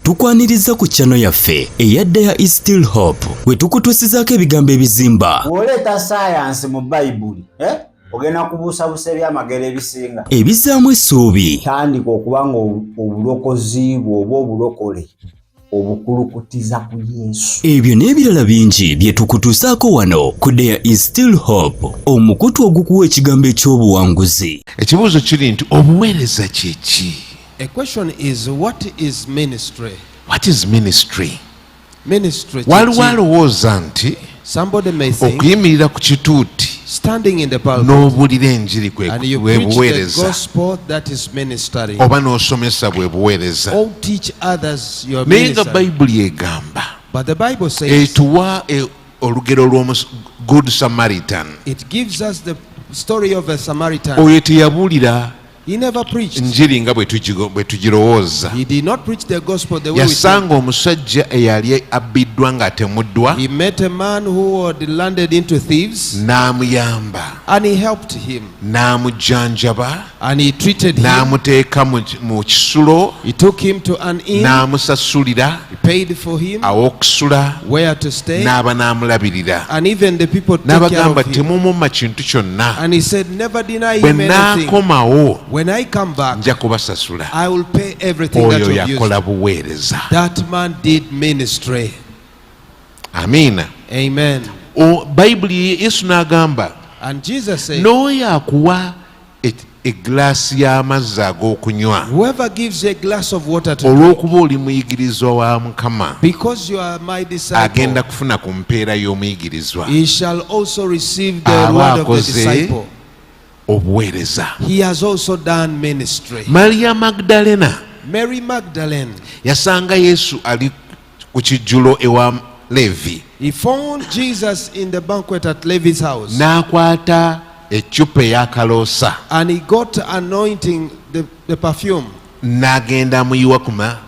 tukwaniriza ku channel yaffe eyadda ya Is Still Hope we tukutuusizaako ebigambo ebizimba bw'oleeta science mu Bayibuli ogenda kubuusabuusa ebyamagero ebisinga ebizaamu essuubi tandika okuba nga obulokozi bw'oba obulokole obukulukutiza ku Yesu. Ebyo n'ebirala bingi bye tukutuusaako wano ku ya Is Still Hope, omukutu ogukuwa ekigambo eky'obuwanguzi. Ekibuuzo kiri nti obuweereza kye ki? A question is, what is ministry? What is ministry? Ministry. Waliwo alowooza nti somebody may think okuyimirira ku kituuti standing in the pulpit n'obuulira enjiri and you preach the buweereza gospel, that is ministry. oba n'osomesa bwe buweereza. Or teach others your Naye nga ministry. Bayibuli egamba But the Bible says etuwa olugero lw'omu Good Samaritan. it gives us the story of a Samaritan. Oyo teyabuulira He never preached. njiri nga bwe tugirowooza. He did not preach the gospel the way we think. Yasanga omusajja eyali abbiddwa ng'atemuddwa He met a man who had landed into thieves n'amuyamba and he helped him n'amujjanjaba and he treated him. n'amuteeka mu kisulo He took him to an inn. n'amusasulira He paid for him aw'okusula where to stay, n'aba n'amulabirira and even the people took care n'abagamba of him. temumumma kintu kyonna And he said, never deny bwe him anything. n'akomawo When I come back, nja kubasasula. I will pay everything that Oyo you've used. yakola buweereza. That man did ministry. Amiina. Amen. Bayibuli Yesu n'agamba And Jesus said, n'oyo akuwa eglaasi y'amazzi ag'okunywa whoever gives you a glass of water to olw'okuba oli muyigirizwa wa Mukama because you are my disciple, agenda kufuna ku mpeera y'omuyigirizwa he shall also receive the aba reward of the akoze disciple. obuweereza. He has also done ministry. Maria Magdalena Mary Magdalene, yasanga Yesu ali ku kijjulo ewa Levi he found Jesus in the banquet at Levi's house, n'akwata eccupa ey'akaloosa and he got anointing the perfume, n'agenda amuyiwa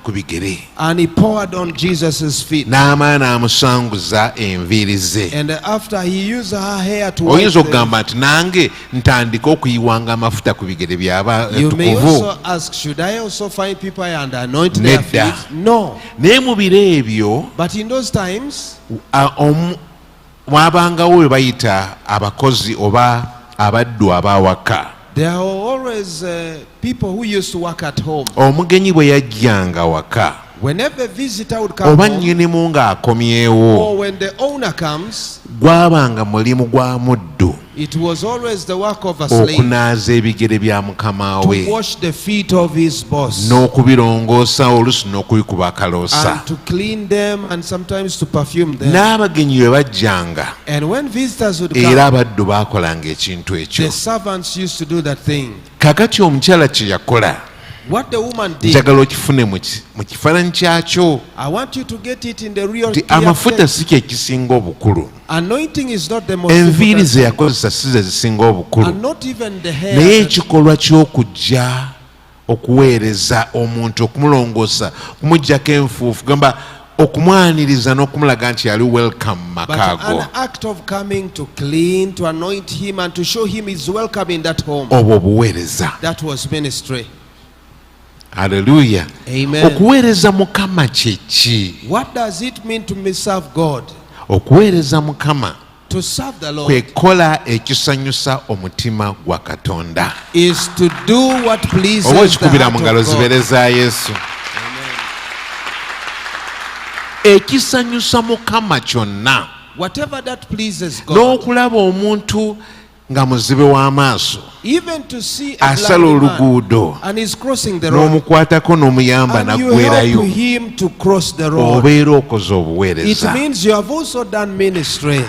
ku bigere and he poured on Jesus's feet. n'amala n'amusanguza enviiri ze. And after he used her hair to wipe Oyinza them, okugamba nti nange ntandika okuyiwanga amafuta ku bigere by'aba you may tukuvu. also ask, should I also find people and anoint their Nedda. feet? No. Naye mu biro ebyo But in those times, mwabangawo we bayita abakozi oba abaddu abawaka. there are always people who used to work at home. Omugenyi bwe yajjanga waka Whenever a visitor would come oba home, nnyinimu ng'akomyewo or when the owner comes, gwabanga mulimu gwa muddu it was always the work of a slave okunaaza ebigere bya mukama to we wash the feet of his boss n'okubirongoosa oluusi n'okubikuba akaloosa. and to clean them and sometimes to perfume them. N'abagenyi bwe bajjanga And when visitors would era come, abaddu baakolanga ekintu ekyo. the servants used to do that thing. Kakati omukyala kye yakola What the woman did, njagala okifune mu kifaananyi kyakyo I want you to get it in the real nti clear amafuta place. si kye kisinga obukulu, Anointing is not the most enviiri ze important, yakozesa si ze zisinga obukulu, and not even the hair. naye ekikolwa ky'okujja okuweereza omuntu, okumulongoosa, kumuggyako enfuufu, gamba okumwaniriza n'okumulaga nti yali welcome mu But maka ago. an act of coming to clean, to anoint him, and to show him he's welcome in that home. Obwo obuweereza. That was ministry. Haleluya. Amen. Okuweereza Mukama kye ki? What does it mean to serve God? Okuweereza Mukama To serve the Lord kwe kola ekisanyusa omutima gwa Katonda. is to do what pleases Oba the ekikubira heart mu of ngalo God. zibeere za Yesu. Ekisanyusa Mukama kyonna Whatever that pleases God, n'okulaba omuntu nga muzibe w'amaaso even to see a asala blind man oluguudo and he's crossing the road, n'omukwatako n'omuyamba and you help naggwerayo, him to cross the road, obeera okoze it obuweereza. means you have also done ministry.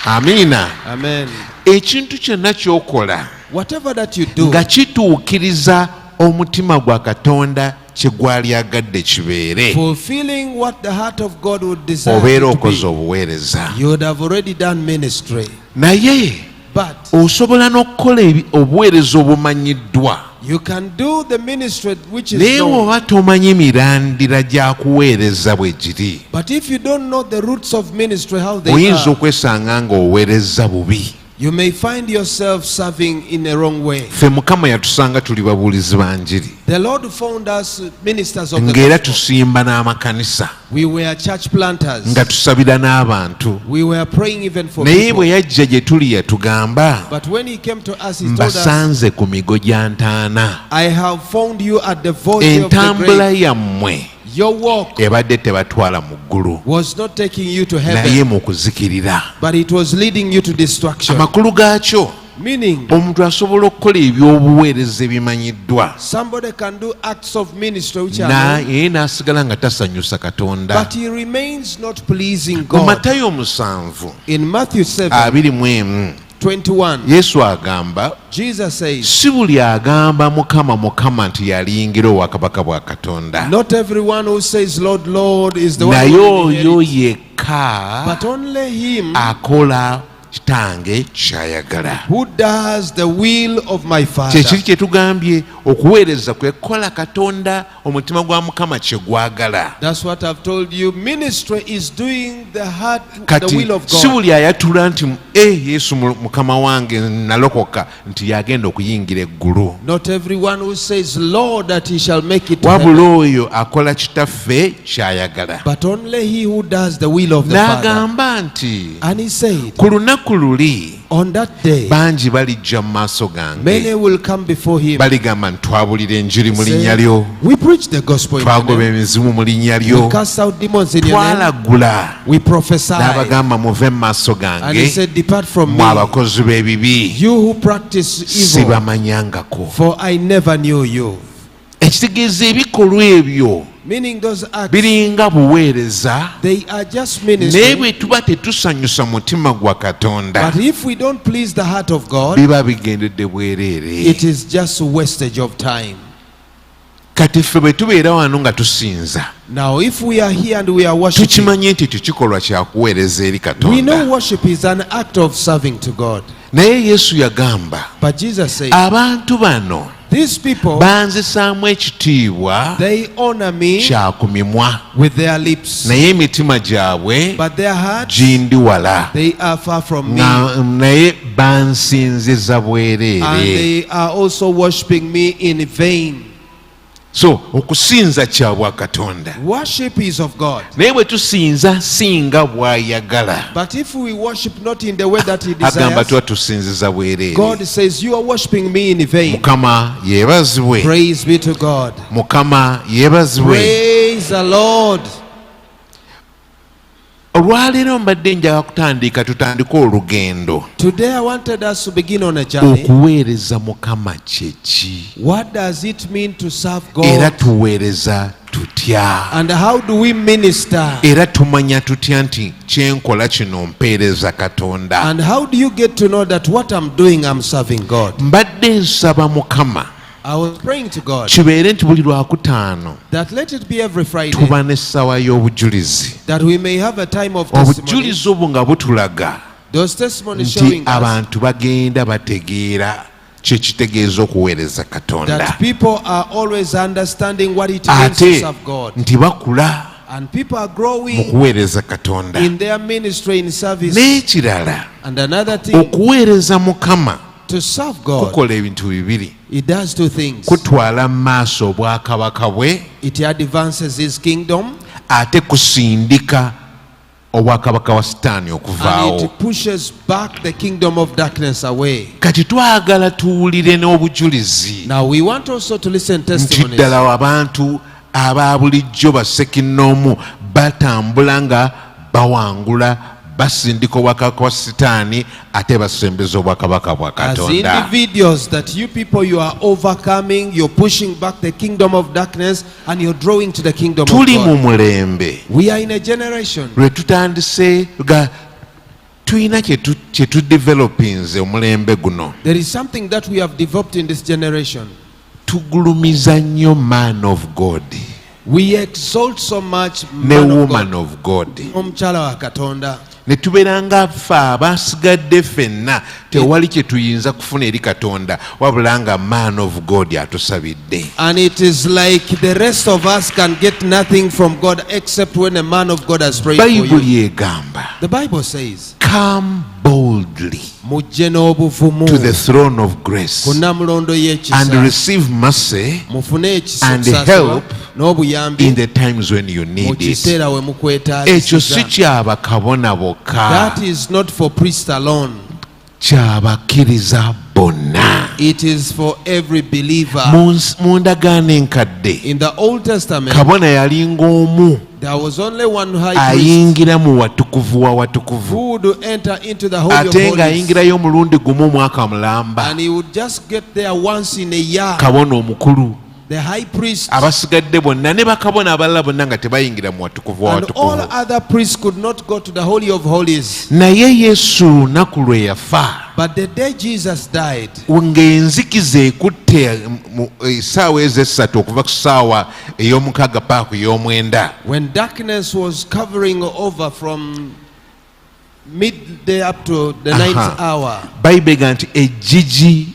Amiina. Amen. Ekintu kyonna ky'okola Whatever that you do, nga kituukiriza omutima gwa Katonda kye gwali agadde kibeere, fulfilling what the heart of God would desire obeera it to okoze be, obuweereza. you would have already done ministry. Naye But osobola n'okukola obuweereza obumanyiddwa, you can do the ministry which is naye known. bw'oba tomanyi mirandira gya kuweereza bwe giri, But if you don't know the roots of ministry, how they oyinza are, okwesanga ng'oweereza bubi. You may find yourself serving in a wrong way. Ffe Mukama yatusanga tuli babuulizi ba njiri. The Lord found us ministers of the ng'era gospel. tusimba n'amakanisa We were church planters. nga tusabira n'abantu. We were praying even for Naye people. bwe yajja gye tuli yatugamba But when he came to us, he told us, mbasanze ku migo gya ntaana. I have found you at the verge of the Entambula grave. yammwe Your walk ebadde tebatwala mu ggulu was not taking you to naye heaven, mu kuzikirira. but it was leading you to destruction. Amakulu gaakyo Meaning, omuntu asobola okukola ebyobuweereza ebimanyiddwa somebody can do acts of ministry which are known, naye n'asigala nga tasanyusa Katonda. but he remains not pleasing Mu God. Matayo 7 In Matthew 7, 21 21, Yesu agamba Jesus says, si buli agamba Mukama Mukama nti yaliyingira obwakabaka bwa Katonda, not everyone who says, Lord, Lord, is the one naye who will oyo inherit, yekka but only him akola kitange ky'ayagala. who does the will of my Father. Kyekiri kye tugambye okuweereza kwe kukola Katonda omutima gwa Mukama kye gwagala. That's what I've told you. Ministry is doing the heart, the Kati will of si God. buli ayatula nti Yesu Mukama wange nalokoka nti yagenda okuyingira eggulu. Not everyone who says, Lord, that he shall make it to heaven, Wabula oyo akola kitaffe ky'ayagala. but only he who does the will of the Father. N'agamba nti And he said, ku lunaku luli on that day, bangi balijja mu maaso many gange will come before him. baligamba nti twabulira enjiri mu saying, linnya lyo, we preach the gospel in your twagoba name. emizimu mu linnya lyo, We cast out demons in your name. twalagula. We prophesy. N'abagamba muve mu maaso And he gange said, depart from mwe me, abakozi b'ebibi, you who practice evil, sibamanyangako. for I never knew you. Ekitegeeza ebikolwa ebyo Meaning those acts, biringa buweereza, they are just naye ministry. bwe tuba tetusanyusa mutima gwa Katonda But if we don't please the heart of God, biba bigendedde bwereere. it is just a wastage of time. Kati ffe bwe tubeera wano nga tusinza Now, if we are here and we are worshiping, tukimanye nti kikolwa kya kuweereza eri we know Katonda. worship is an act of serving to God. Naye Yesu yagamba But Jesus said, abantu bano these people, banzisaamu ekitiibwa they honor me kya ku mimwa, with their lips, naye emitima gyabwe but their hearts, gindi wala, they are far from me. naye bansinziza And bwereere. they are also worshiping me in vain. So okusinza kya bwa Katonda, Worship is of God. naye bwe tusinza singa bw'ayagala But if we worship not in the way that He agamba desires, tuba tusinziza bwereere. God says, you are worshiping me in vain. Mukama yeebazibwe, Praise be to God. Mukama yeebazibwe. Praise the Lord. Olwaleero mbadde njagala kutandika tutandike olugendo. Today I wanted us to begin on a journey. Okuweereza Mukama kye ki? What does it mean to serve Era God? tuweereza tutya? And how do we minister? Era tumanya tutya nti kyenkola kino mpeereza Katonda? And how do you get to know that what I'm doing, I'm serving God? Mbadde nsaba Mukama I was praying to God kibeere nti buli Lwakutaano that let it be every Friday tuba n'essawa y'obujulizi. that we may have a time of testimony. Obujulizi obwo nga butulaga Those testimonies nti showing us abantu bagenda bategeera kye kitegeeza okuweereza Katonda, that people are always understanding what it means to ate serve God. nti bakula And people are mu growing kuweereza Katonda. in their ministry, in service. N'ekirala, And another thing, okuweereza Mukama to serve God, kukola ebintu bibiri. it does two things. Kutwala mu maaso obwakabaka bwe, It advances His kingdom ate kusindika obwakabaka wa Sitaani and okuvaawo. it pushes back the kingdom of darkness away. Kati twagala tuwulire n'obujulizi Now we want also to listen nti testimonies ddala abantu aba bulijjo bassekinnoomu batambula nga bawangula basindika obwakabaka wa Sitaani ate basembeza obwakabaka bwa as Katonda. individuals, that you people, you are overcoming, you're pushing back the kingdom of darkness and you're drawing to the kingdom of Tuli mu God. mulembe We are in a generation. lwe tutandise ga tulina kye tudevelopinze omulembe guno. There is something that we have developed in this generation. Tugulumiza nnyo man of God We exalt so much ne man of woman God. of God, Omukyala wa Katonda. ne tubeera nga ffe abasigadde ffenna tewali kye tuyinza kufuna eri Katonda wabula nga man of God atusabidde. And it is like the rest of us can get nothing from God except when a man of God has prayed for you. Bayibuli egamba The Bible says, come boldly mujje n'obuvumu to the throne of grace ku nnamulondo and y'ekisa receive mercy mufune and ekisa help n'obuyambi in the times when you mu need it. kiseera we Ekyo mukwetaagisiza. si kyabakabona bokka, That is not for priests alone. kyabakkiriza bonna. It is for every believer. Mu ndagaano enkadde In the Old Testament, kabona yalinga omu there was only one high priest ayingira mu watukuvu wa watukuvu, who would enter into the Holy of ate Holies, ng'ayingirayo omulundi gumu omwaka mulamba. and he would just get there once in a year. Kabona omukulu, The high priest abasigadde bonna ne bakabona abalala bonna nga tebayingira mu watukuvu wa and all watukuvu. other priests could not go to the Holy of Holies. Naye Yesu lunaku lwe yafa, But the day Jesus died, ng'enzikiza ekutte mu essaawa ez'essatu okuva ku ssaawa ey'omukaaga paka ku ey'omwenda, when darkness was covering over from midday up to the ninth hour, Bayibuli ega nti ejjigi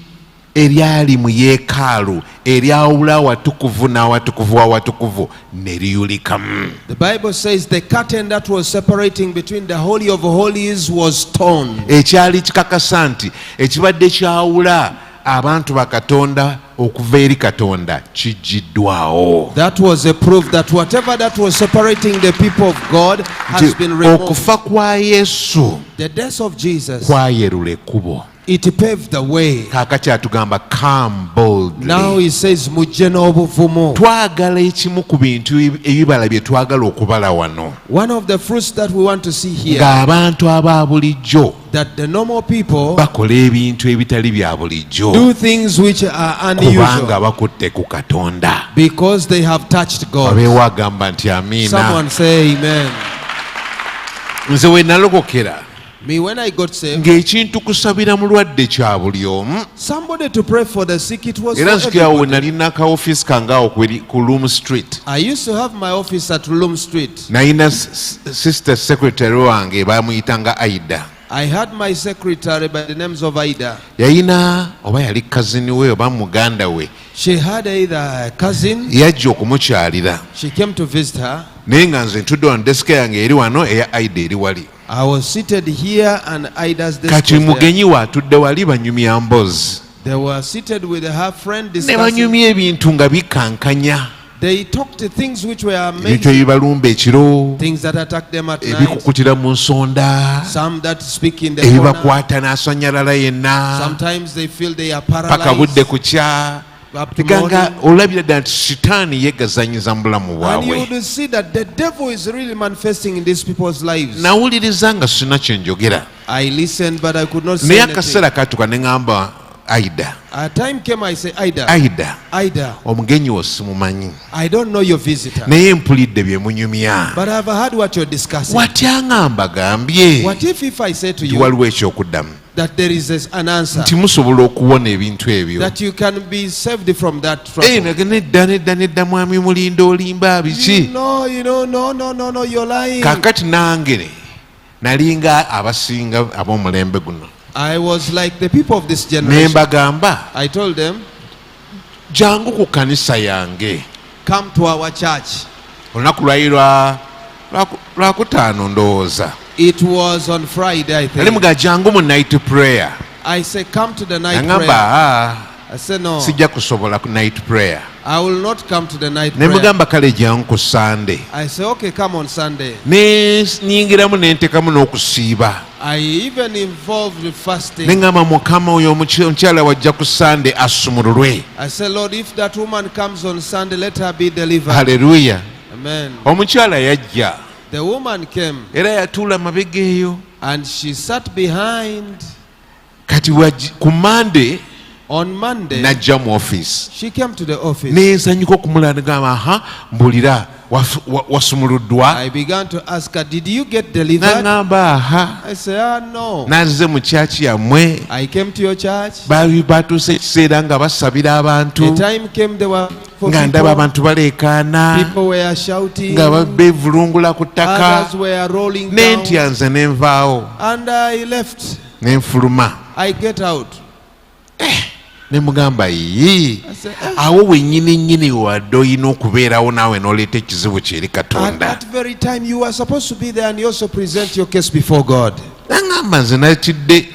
eryali mu yeekaalu eryawula awatukuvu n'awatukuvu awatukuvu ne liyulikamu. the Bible says the curtain that was separating between the Holy of Holies was torn. Ekyali kikakasa nti ekibadde kyawula abantu ba Katonda okuva eri Katonda kiggyiddwawo. That was a proof that whatever that was separating the people of God has been removed. Okufa kwa Yesu The death of Jesus, kwayerula ekkubo. it paved the way. Kaakati atugamba come boldly. Now he says mujje n'obuvumu. Twagala ekimu ku bintu ebibala bye twagala okubala wano, One of the fruits that we want to see here, ng'abantu aba bulijjo that the normal people bakola ebintu ebitali bya bulijjo do things which are kubanga unusual bakutte ku Katonda. because they have touched God. Abeewo agamba nti amiina. Someone say amen. Nze we nalokokera Me, when I got saved, ng'ekintu kusabira mulwadde kya buli omu, somebody to pray for the sick, it was era for nzikirawo we everybody. nalina ka office kangaawo ku Loom Street. I used to have my office at Loom Street. Nalina sister secretary wange bamuyitanga Aida. I had my secretary by the names of Ida. Yalina oba yali cousin we oba muganda we, She had either a cousin, yajja okumukyalira she came to visit her. naye nga nze ntudde wano desika yange eri wano eya Aida eri wali. I was seated here and Ida's desk Kati was there. mugenyi waatudde wali banyumya mbozi, They were seated with her friend ne discussing. banyumya ebintu nga bikankanya, They talked to things which were ebintu amazing, ebibalumba ekiro, things that attacked them at night, ebikukutira mu nsonda, some that speak in the corner. ebibakwata n'asanyalala yenna Sometimes they feel they are paka budde paralyzed. kukya. Up to Teganga morning. olabira ddala nti sitaani yeegazanyiza mu bulamu And you bwabwe. would see that the devil is really manifesting in these people's lives. Nawuliriza nga sina kye njogera, I listened, but I could not say naye anything. akaseera katuka ne ŋŋamba Aida, A time came, I say, Ida, Aida, omugenyi wo simumanyi, I don't know your visitor, naye mpulidde bye munyumya. but I've heard what you're discussing. Watya ŋŋamba gambye What if I say to nti you waliwo ekyokuddamu, that there is an answer, nti musobola okuwona ebintu ebyo. that you can be saved from that trouble? Nedda mwami mulinda olimba biki. No, you're lying. Kaakati nange nalinga abasinga ab'omulembe guno, I was like the people of this ne generation. mbagamba I told them, jangu ku kanisa yange. come to our church. Olunaku lwali lwakutaano ndowooza, It was on Friday, I nali think. muga jangu mu night prayer. I said, come to the night Nagamba prayer. I said, no, sijja kusobola ku night prayer. I will not come to the night Ne prayer. mugamba kale jangu ku Sunday. I said, okay, come on Sunday. Ne nyingiramu ne ntekamu n'okusiiba. I even involved with fasting. Ne ngamba Mukama oyo omukyala wajja ku Sunday asumululwe. I said, Lord, if that woman comes on Sunday, let her be delivered. Haleluya. Amen. Omukyala yajja The woman came era yatuula mabega eyo. and she sat behind. Kati ku Monday On Monday, najja mu office. she came to the office. Nensanyuka okumulaba ngamba aha mbulira wasumuluddwa. I began to ask her, did you get delivered? N'angamba aha. I said, no. Nazze mu kyaki yammwe. I came to your church. Batuuse ekiseera nga basabira abantu. The time came, they were for Nga ndaba people. abantu baleekaana. People were shouting. Nga beevulungula ku ttaka. Others were rolling Ne down. ntya nze ne nvaawo. And I left. Ne nfuluma. I get out. Ne mugamba yii. I said, Awo wennyini wadde olina okubeerawo naawe n'oleeta ekizibu kye eri at Katonda. that very time, you were supposed to be there and you also present your case before God. Nangamba nze natidde.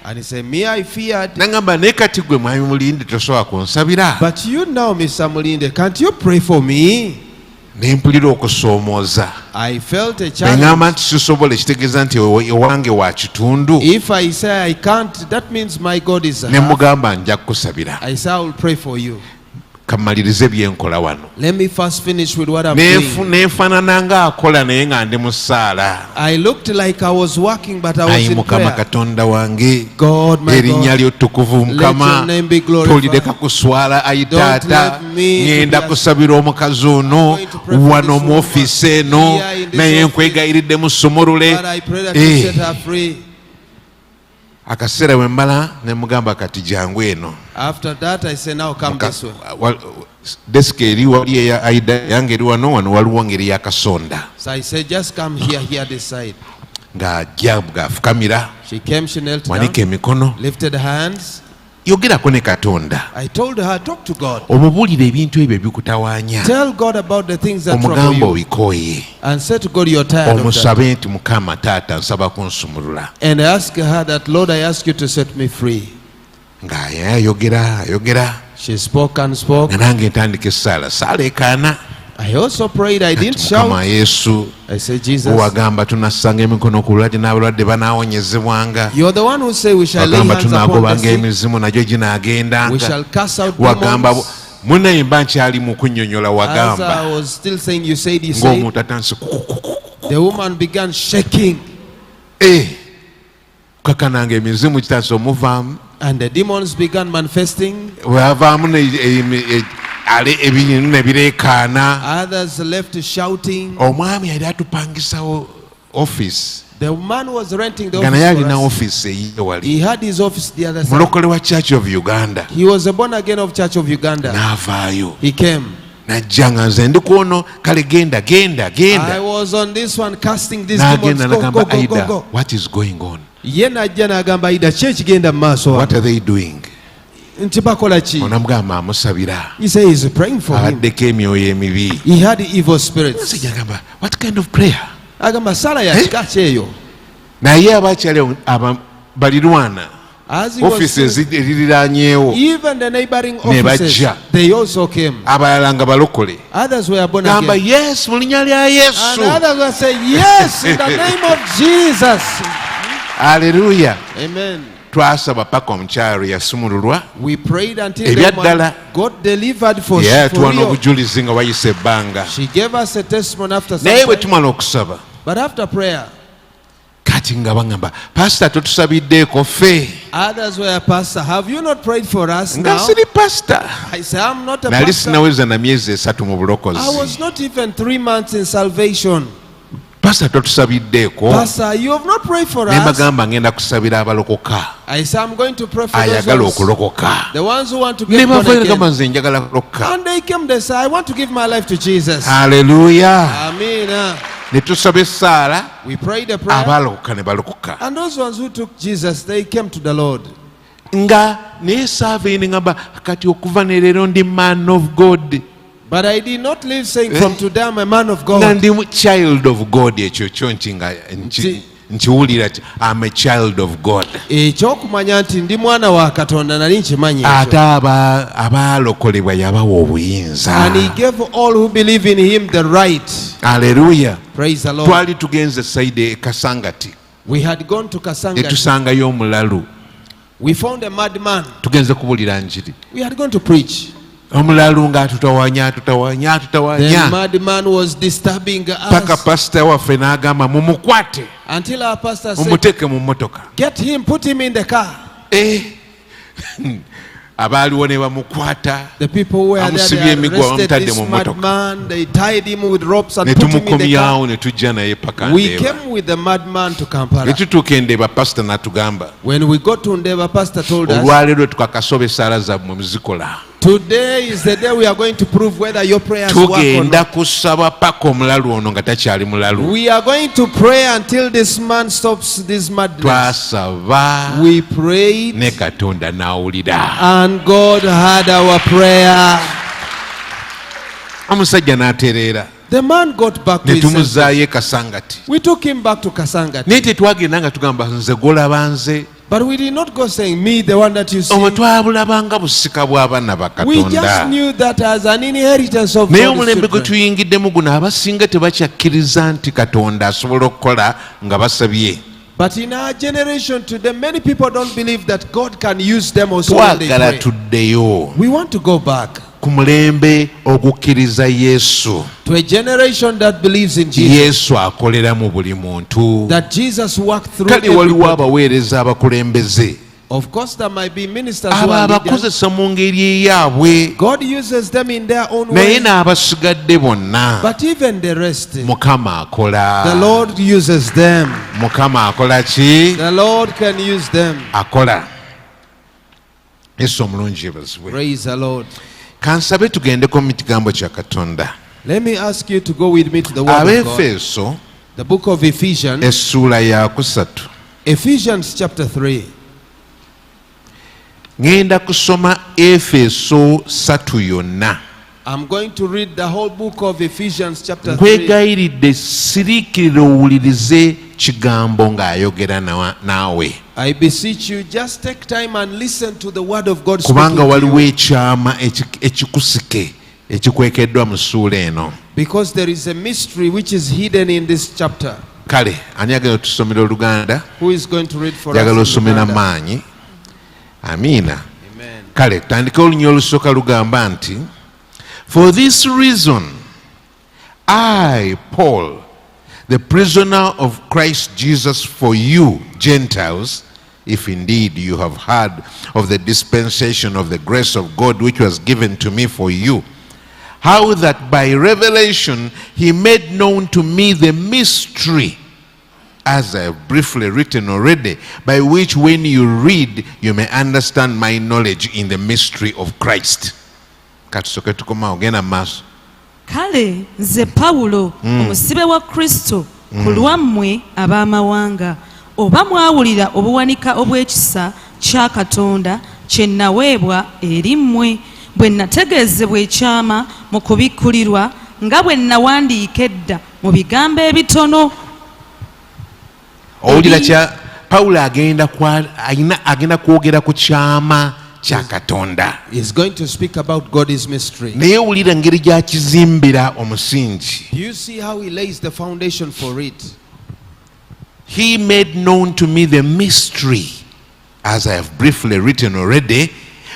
And he said, me, I feared. Nangamba naye kati gwe mwami Mulinde tosobola kunsabira. But you now, Mr. Mulinde, can't you pray for me? Ne mpulira okusoomooza. I felt a Ne challenge. ngamba nti sisobola ekitegeeza nti ewange wa kitundu. If I say I can't, that means my God is Ne mugamba nja kukusabira. I say I will pray for you. Kamalirize byenkola wano. Let me first finish with what I'm doing. Nenfaanana ng'akola naye nga ndi mu ssaala. I looked like I was working, but I was Ayi in Mukama prayer. Katonda wange. God, my Erinnya God, lyo ttukuvu let Mukama. your name be glorified. Tolireka kuswala ayi Don't taata. let me Ngenda be kusabira omukazi ono I'm going to pray for wano this mu woman ofiisi eno here in this naye office. nkwegayiridde musumulule. But I pray that you set her free. Akaseera bwe mmala ne mugamba kati jangu eno. After that, I say, now come this way. Desika eri wali eya Aida yange eri wano waliwo ngeri y'akasonda. So I said, just come here this side. Ng'ajja bw'afukamira She came, she knelt wanika down, emikono lifted her hands. yogerako ne Katonda I told her, talk to God. omubuulire ebintu ebyo bikutawaanya Tell God about the things that trouble omugamba you. obikooye And say to God, you're tired of that. omusabe nti Mukama taata nsaba kunsumulula And ask her that, Lord, I ask you to set me free. ng'ayogera She spoke and spoke. nga nange ntandika essaala ekaana I also prayed. I didn't Mukama shout. Yesu I said, Jesus, wagamba tunassanga emikono ku bulwadde n'abalwadde banaawonyezebwanga you're the one who say we shall lay wagamba hands upon the tunaagobanga sick. emizimu nagyo We ginaagendanga shall cast out wagamba demons. munaye mba nkyali mu kunnyonnyola As wagamba I was still saying, you said, ng'omuntu atandise the woman began shaking. kukakananga emizimu kitandise omuvaamu And the demons began manifesting. bwavaamu ebintu ne bireekaana Others left shouting. omwami yali atupangisawo office The man was renting the nga naye office for alina us. office eyiye wali He had his office the other side. mulokole wa Church of Uganda He was a born again of Church of Uganda. n'avaayo He came. najja nga nze ndi kuono kale genda I was on this one casting these demons. n'agenda Go, go, n'agamba go, go, Aida go. what is going on Ye najja n'agamba Aida ki ekigenda mu maaso what wano? are they doing Nti bakola ki? onamugamba amusabira He said he's praying for him. abaddeko emyoyo emibi He had evil spirits. Nsijja agamba what kind of prayer Agamba sala ya kika ki eyo? naye abakyali balirwana As he was office saying, eririraanyeewo even the neighboring Ne offices, bajja. they also came. abalala nga balokole Others were born gamba again. yes mu linnya lya Yesu And others were saying, yes, in the name of Jesus. aleluya Amen. twasaba paka omukyalo lwe yasumululwa We prayed until Ebya the woman ddala. got delivered for yatuwa real. n'obujulizi nga wayise ebbanga She gave us a testimony after some naye bwe time. tumala okusaba But after prayer, kati nga bagamba pasita totusabiddeeko ffe others were, Pastor, have you not prayed for us nga now? siri pasita I said, I'm not a nali pastor. sinaweza na myezi 3 mu I bulokozi was not even 3 months in salvation. pasita totusabiddeeko Pastor, you have not prayed for naye us. bagamba ngenda kusabira abalokoka I said, I'm going to pray for those ayagala ones, okulokoka the ones who want to ne get born bavayo negamba again. nze njagala kulokoka And they came, they said, I want to give my life to Jesus. haleluya Amen. ne tusaba essaala We prayed a prayer. abalokoka ne balokoka And those ones who took Jesus, they came to the Lord. nga naye saava ne ngamba kati okuva ne leero ndi man of God But I did not live saying, from today I'm a man of nga God. ndi child of God ekyo kyo nti nga nkiwulira ti I'm a child of God Ekyokumanya nti ndi mwana wa Katonda nali nkimanyi ekyo. ate abaalokolebwa yabawa obuyinza And he gave all who believe in him the right. haleluya Praise the Lord. twali tugenze sayidi ekasangati We had gone to ne Kasanga. tusangayo omulalu We found a madman. tugenze kubulira njiri We had gone to preach. omulalu ng'atutawanya The madman was disturbing paka us pasita waffe n'agamba mumukwate until our pastor said, mumuteeke mu mmotoka get him, put him in the car. abaaliwo ne bamukwata The people who were there, Amusibye they emiggo, arrested bamutadde this mu mmotoka. madman. They tied him with ropes and ne put him in the car. tumukomyawo ne tujja naye paka We Ndeeba. came with the madman to ne Kampala. tutuuka endeeba pasita n'atugamba When we got to Ndeba, pastor told us, olwaleero tukakasoba essaala zammwe muzikola today is the day we are going to prove whether your prayers work or tugenda not. kusaba paka omulalu ono nga takyali mulalu We are going to pray until this man stops this madness. twasaba We prayed ne Katonda n'awulira and God heard our prayer. omusajja n'atereera The The man got back to ne his senses. tumuzaayo e Kasangati. We took him back to Kasangati. Naye tetwagenda nga tugamba nze golaba nze. But we did not go saying, me, the one that you see. Omwo twabulabanga busika bw'abaana ba We just Katonda. knew that as an inheritance of Naye God's omulembe gwe children. tuyingiddemu guno abasinga tebakyakkiriza nti Katonda asobola okukola nga basabye. But in our generation today, many people don't believe that God can use them also when they Twagala pray. tuddeyo We want to go back ku mulembe ogukkiriza Yesu. to a generation that believes in Jesus. Yesu akolera mu buli muntu. That Jesus walked through Kale waliwo everybody. abaweereza abakulembeze Of course, there might be ministers who abo are leaders. abakozesa mu ngeri eyaabwe, God uses them in their own naye way. n'abasigadde bonna But even the rest, Mukama akola. the Lord uses them. Mukama akola ki? The Lord can use them. Akola. Yesu omulungi yebazibwe. Praise the Lord. Kansabe tugendeko mu kigambo kya Katonda. Let me ask you to go with me to the word of God. Abeefeso The book of Ephesians. essuula ya 3. Ephesians chapter 3. Ngenda kusoma Efeso 3 yonna. I'm going to read the whole book of Ephesians chapter 3. Nkwegayiridde siriikirira owulirize kigambo ng'ayogera naawe. I beseech you, just take time and listen to the word of God Kubanga speaking to waliwo you. ekyama ekikusike ekikwekeddwa mu ssuula eno. Because there is a mystery which is hidden in this chapter. Kale ani agenda otusomera Oluganda? Who is going to read for us? Njagala in osomera Uganda? Manyi. Amiina. Amen. Kale tutandike olunya olusooka lugamba nti, For this reason, I, Paul, the prisoner of Christ Jesus for you, Gentiles, if indeed you have heard of the dispensation of the grace of God which was given to me for you, how that by revelation he made known to me the mystery, as I have briefly written already, by which when you read, you may understand my knowledge in the mystery of Christ. Katusoke tukomawo genda maaso. Kale nze Pawulo omusibe wa Kristo ku lwammwe ab'amawanga, oba mwawulira obuwanika obw'ekisa kya Katonda kye naweebwa eri mmwe, bwe nategeezebwa ekyama mu kubikkulirwa, nga bwe nawandiika edda mu bigambo ebitono. Owulira kya Pawulo agenda kwogera ku kyama kya Katonda. He's going to speak about God's mystery. Naye owulira engeri gy'akizimbira omusingi. Do you see how he lays the foundation for it? He made known to me the mystery, as I have briefly written already,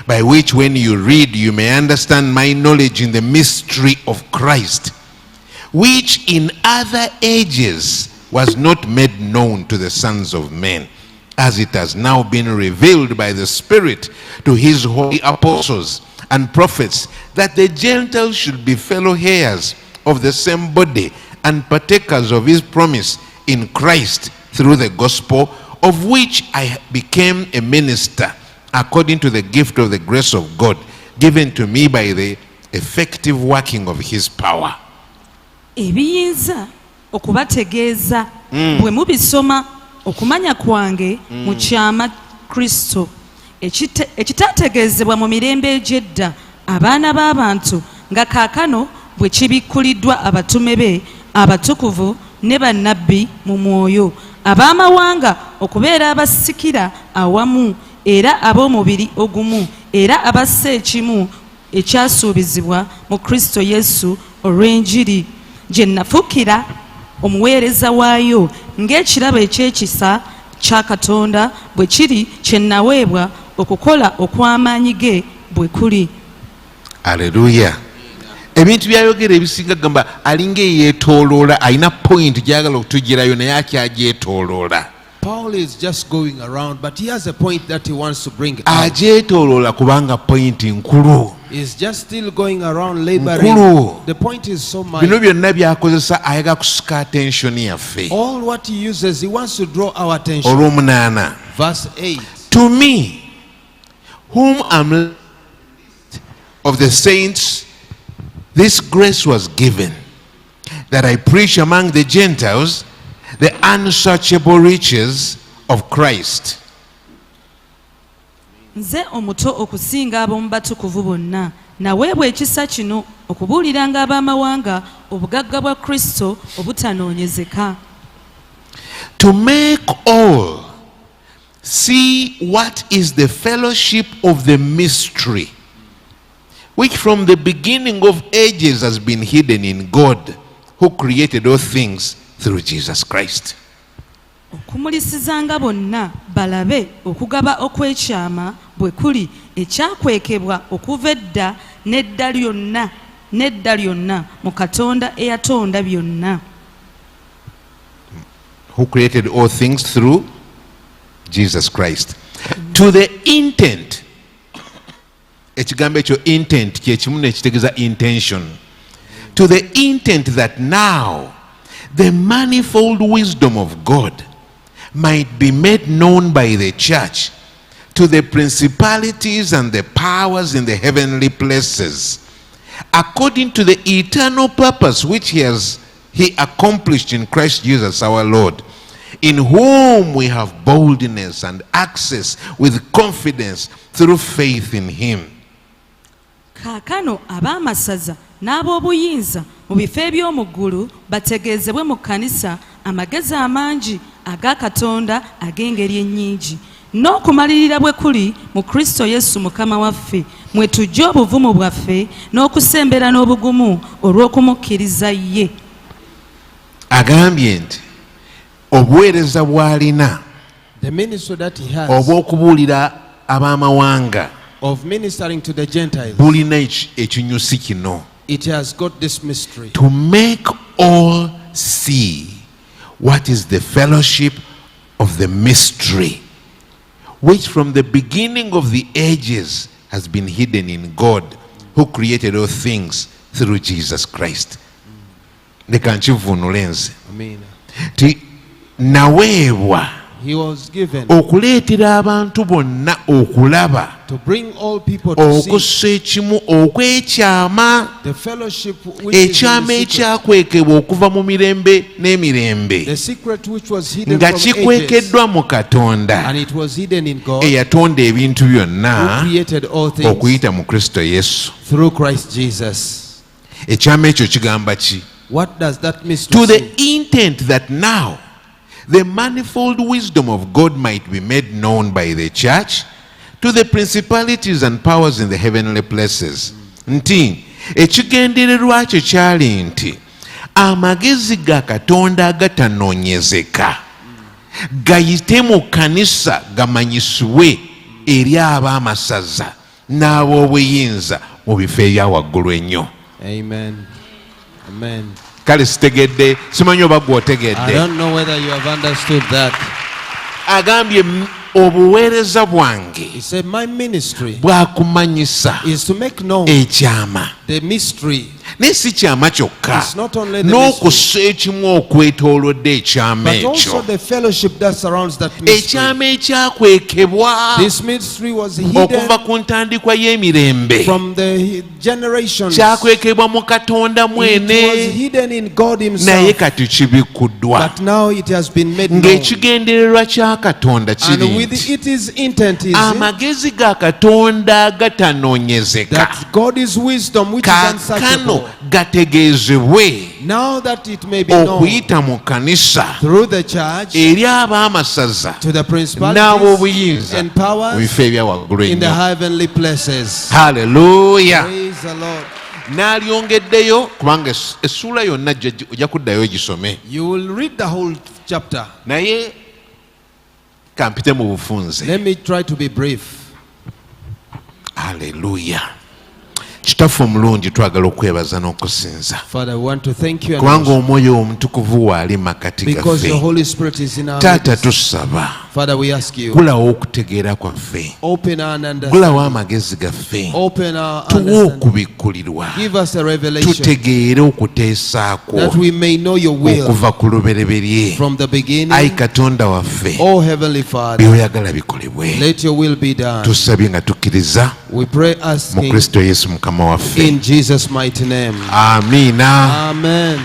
by which when you read you may understand my knowledge in the mystery of Christ, which in other ages was not made known to the sons of men, as it has now been revealed by the Spirit to his holy apostles and prophets, that the Gentiles should be fellow heirs of the same body and partakers of his promise in Christ through the gospel, of which I became a minister according to the gift of the grace of God given to me by the effective working of his power. Ebiyinza okubategeeza bwe mubisoma okumanya kwange mu kyama Kristo ekitaategeezebwa mu mirembe egy'edda abaana b'abantu, nga kaakano bwe kibikkuliddwa abatume be abatukuvu ne bannabbi mu mwoyo, ab'amawanga okubeera abasikira awamu era ab'omubiri ogumu, era abassa ekimu ekyasuubizibwa mu Kristo Yesu olw'enjiri, gye nafuukira omuweereza waayo, ng'ekirabo eky'ekisa kya Katonda bwe kiri kye naweebwa okukola okw'amaanyi ge bwe kuli. Aleluya. Ebintu byayogera ebisinga gamba alinga eyeetooloola, alina point gyagala okutugirayo naye akyagyetooloola. Paul is just going around, but he has a point that he wants to bring out. Agyetooloola kubanga point nkulu. He's just still going around laboring. Nkulu. The point is so much. Bino byonna byakozesa ayagala kusika attention yaffe. All what he uses, he wants to draw our attention. Olw'omunaana. Verse 8. To me, whom am of the saints, this grace was given, that I preach among the Gentiles the unsearchable riches of Christ. Nze omuto okusinga ab'omu batukuvu bonna, naweebwa ekisa kino okubuuliranga ab'amawanga obugagga bwa Kristo obutanoonyezeka. To make all see what is the fellowship of the mystery, which from the beginning of ages has been hidden in God, who created all things through Jesus Christ. Okumulisizanga bonna balabe okugaba okw'ekyama bwe kuli ekyakwekebwa okuva edda n'edda lyonna mu Katonda eyatonda byonna. Who created all things through Jesus Christ. To the intent, ekigambo ekyo intent kyekimu nekitegeeza intention. To the intent that now the manifold wisdom of God might be made known by the church to the principalities and the powers in the heavenly places, according to the eternal purpose which he accomplished in Christ Jesus our Lord, in whom we have boldness and access with confidence through faith in him. Kaakano ab'amasaza n'ab'obuyinza mu bifo eby'omu ggulu bategeezebwe mu kkanisa amagezi amangi aga Katonda ag'engeri ennyingi, n'okumalirira bwe kuli mu Kristo Yesu Mukama waffe, mwe tujja obuvumu bwaffe n'okusembera n'obugumu olw'okumukkiriza ye. Agambye nti obuweereza bw'alina The ministry that he has obw'okubuulira ab'amawanga of ministering to the Gentiles, bulina ekinyusi kino, it has got this mystery. to make all see what is the fellowship of the mystery, which from the beginning of the ages has been hidden in God, who created all things through Jesus Christ. Leka nkivuunule nze Amen. ti naweebwa He was given okuleetera abantu bonna okulaba to bring all people to see okussa ekimu okwekyama, the fellowship which is in ekyama the secret, ekyakwekebwa okuva mu mirembe n'emirembe the secret which was hidden nga from ages, kikwekeddwa mu Katonda and it was hidden in God, eyatonda ebintu who byonna created all things okuyita mu Kristo Yesu. through Christ Jesus. Ekyama ekyo kigamba ki? What does that mystery To say? the intent that now the manifold wisdom of God might be made known by the church to the principalities and powers in the heavenly places. Nti ekigendererwa kyo kyali nti amagezi ga Katonda agatanoonyezeka gayite mu kanisa gamanyisibwe eri ab'amasaza n'ab'obuyinza mu bifo ebya waggulu ennyo. Amen. Amen. Kale sitegedde, simanyi oba I gw'otegedde. don't know whether you have understood that. Agambye obuweereza bwange He said, my ministry bwakumanyisa is to make known ekyama, the mystery. naye si kyama kyokka, It's not only the n'okussa ekimu okwetoolodde ekyama but also ekyo, the fellowship that surrounds that mystery. ekyama ekyakwekebwa This mystery was hidden okuva ku ntandikwa y'emirembe, from the generations. kyakwekebwa mu Katonda It was mwene, hidden in God naye himself. kati kibikuddwa, But now it has been made known. ng'ekigendererwa kya Katonda And kiri with nti it is intent is amagezi ga Katonda agatanoonyezeka that God is wisdom which is kaakano unsearchable. gategeezebwe Now that it may be known okuyita mu kanisa through the church eri ab'amasaza to the principalities n'ab'obuyinza and mu powers bifo ebya waggulu in the ennyo. heavenly places. Haleluya. Praise the Lord. N'alyongeddeyo kubanga essuula yonna ojja kuddayo gisome, You will read the whole chapter. naye kampite mu bufunze. Let me try to be brief. Haleluya. Kitaffe omulungi, twagala okwebaza n'okusinza Father, I want to thank you and kubanga omwoyo omutukuvu waali makati because your gaffe. Holy Spirit is in our Taata, midst. tusaba Father, we ask you, gulawo okutegeera kwaffe, open our understanding. gulawo amagezi gaffe, Open our tuwe understanding. okubikkulirwa, Give us a revelation tutegeere okuteesaako that we may know your will okuva ku lubereberye. from the Ayi beginning. Katonda waffe, Oh Heavenly Father, by'oyagala bikolebwe. let your will be done. Tusabye nga tukkiriza We pray mu asking Kristo Yesu Mukama waffe. in Jesus' mighty name. Amiina. Amen.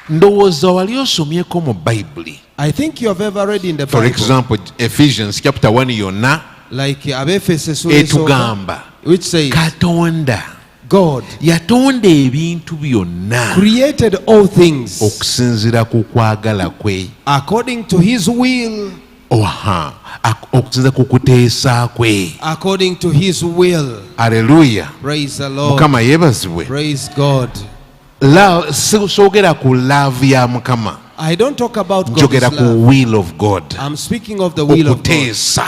Ndowooza wali osomyeko mu Bayibuli. I think you have ever read in the For Bible, example, Ephesians chapter 1 yonna like Abefese sura esooka, etugamba which says Katonda God yatonda ebintu byonna created all things okusinziira ku kwagala kwe, according to his will. okusinziira ku kuteesa kwe. According to his will. Haleluya. Praise the Lord. Mukama yeebazibwe. Praise God. Soogera ku love ya Mukama, I don't talk about God's njogera ku love. will of God. I'm speaking of the will of God. Okuteesa.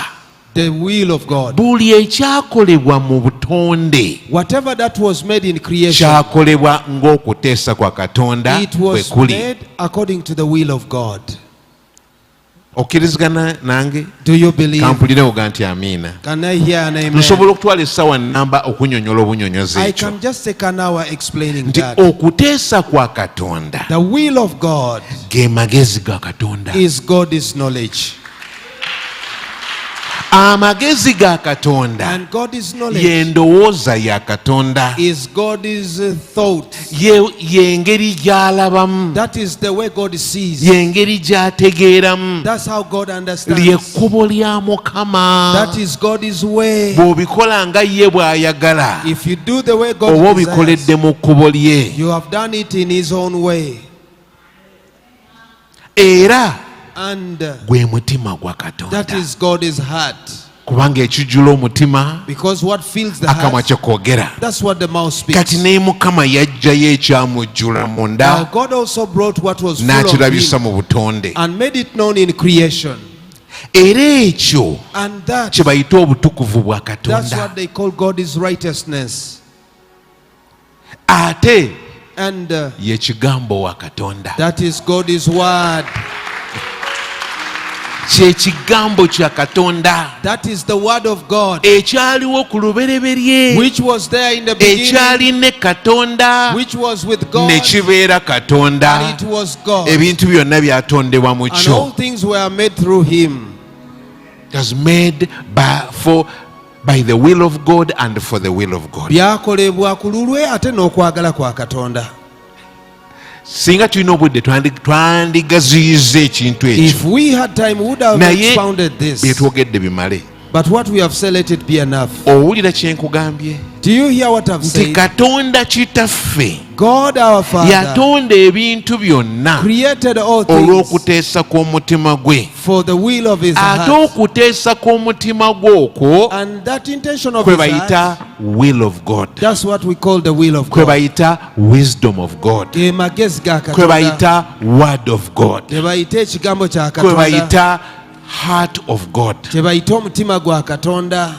The will of God. Buli ekyakolebwa mu butonde Whatever that was made in creation, kyakolebwa ng'okuteesa kwa Katonda it bwe was kuli. made according to the will of God. Okkirizigana nange? Do you believe? Kampulirewo ga nti amiina. Can I hear an amen? Nsobola okutwala essaawa nnamba okunnyonnyola obunyonnyozi I ekyo can just take an hour explaining nti that. okuteesa kwa Katonda The will of God ge magezi ga Katonda. is God's knowledge. Amagezi ga Katonda And God's knowledge y'endowooza ya Katonda, is God's thought. y'engeri gy'alabamu, That is the way God sees. y'engeri gy'ategeeramu, That's how God understands. ly'ekkubo lya Mukama. That is God's way. Bw'obikola nga ye bw'ayagala, If you do the way oba God desires, obikoledde mu kkubo lye, you have done it in his own way. era And gwe mutima gwa that Katonda. is God's heart. Kubanga ekijjula omutima Because what fills the akamwa heart, kye koogera. that's what the mouth speaks. Kati ne Mukama yaggyayo ekyamujjula Now munda God also brought what was full of n'akirabisa him mu butonde, and made it known in creation. era ekyo And that, kye bayita obutukuvu bwa that's Katonda. what they call God's righteousness. Ate And ye kigambo wa Katonda, that is God's word. kye kigambo kya Katonda That is the word of God, ekyaliwo ku lubereberye, which was there in the beginning, ekyali ne Katonda which was with God, ne kibeera Katonda. and it was God. Ebintu byonna byatondebwa mu And kyo. all things were made through him. It was made by the will of God and for the will of God. Byakolebwa ku lulwe ate n'okwagala kwa Katonda. Singa tulina obudde twandigaziyiza ekintu ekyo, If we had time, we would have naye expounded this. byetwogedde bimale. But what we have said, let it be enough. Owulira kye nkugambye? Do you hear what I've Nti said? Katonda kitaffe God our Father yatonda ebintu byonna created all things olw'okuteesa kw'omutima gwe, for the will of his ate heart. okuteesa kw'omutima gwe okwo And that intention of kwe his heart, bayita will of God, that's what we call the will of kwe God. bayita wisdom of God, Ge magezi ga kwe Katonda. bayita word of God, Ge bayita ekigambo kya kwe Katonda. bayita heart of God. Kye bayita omutima gwa Katonda.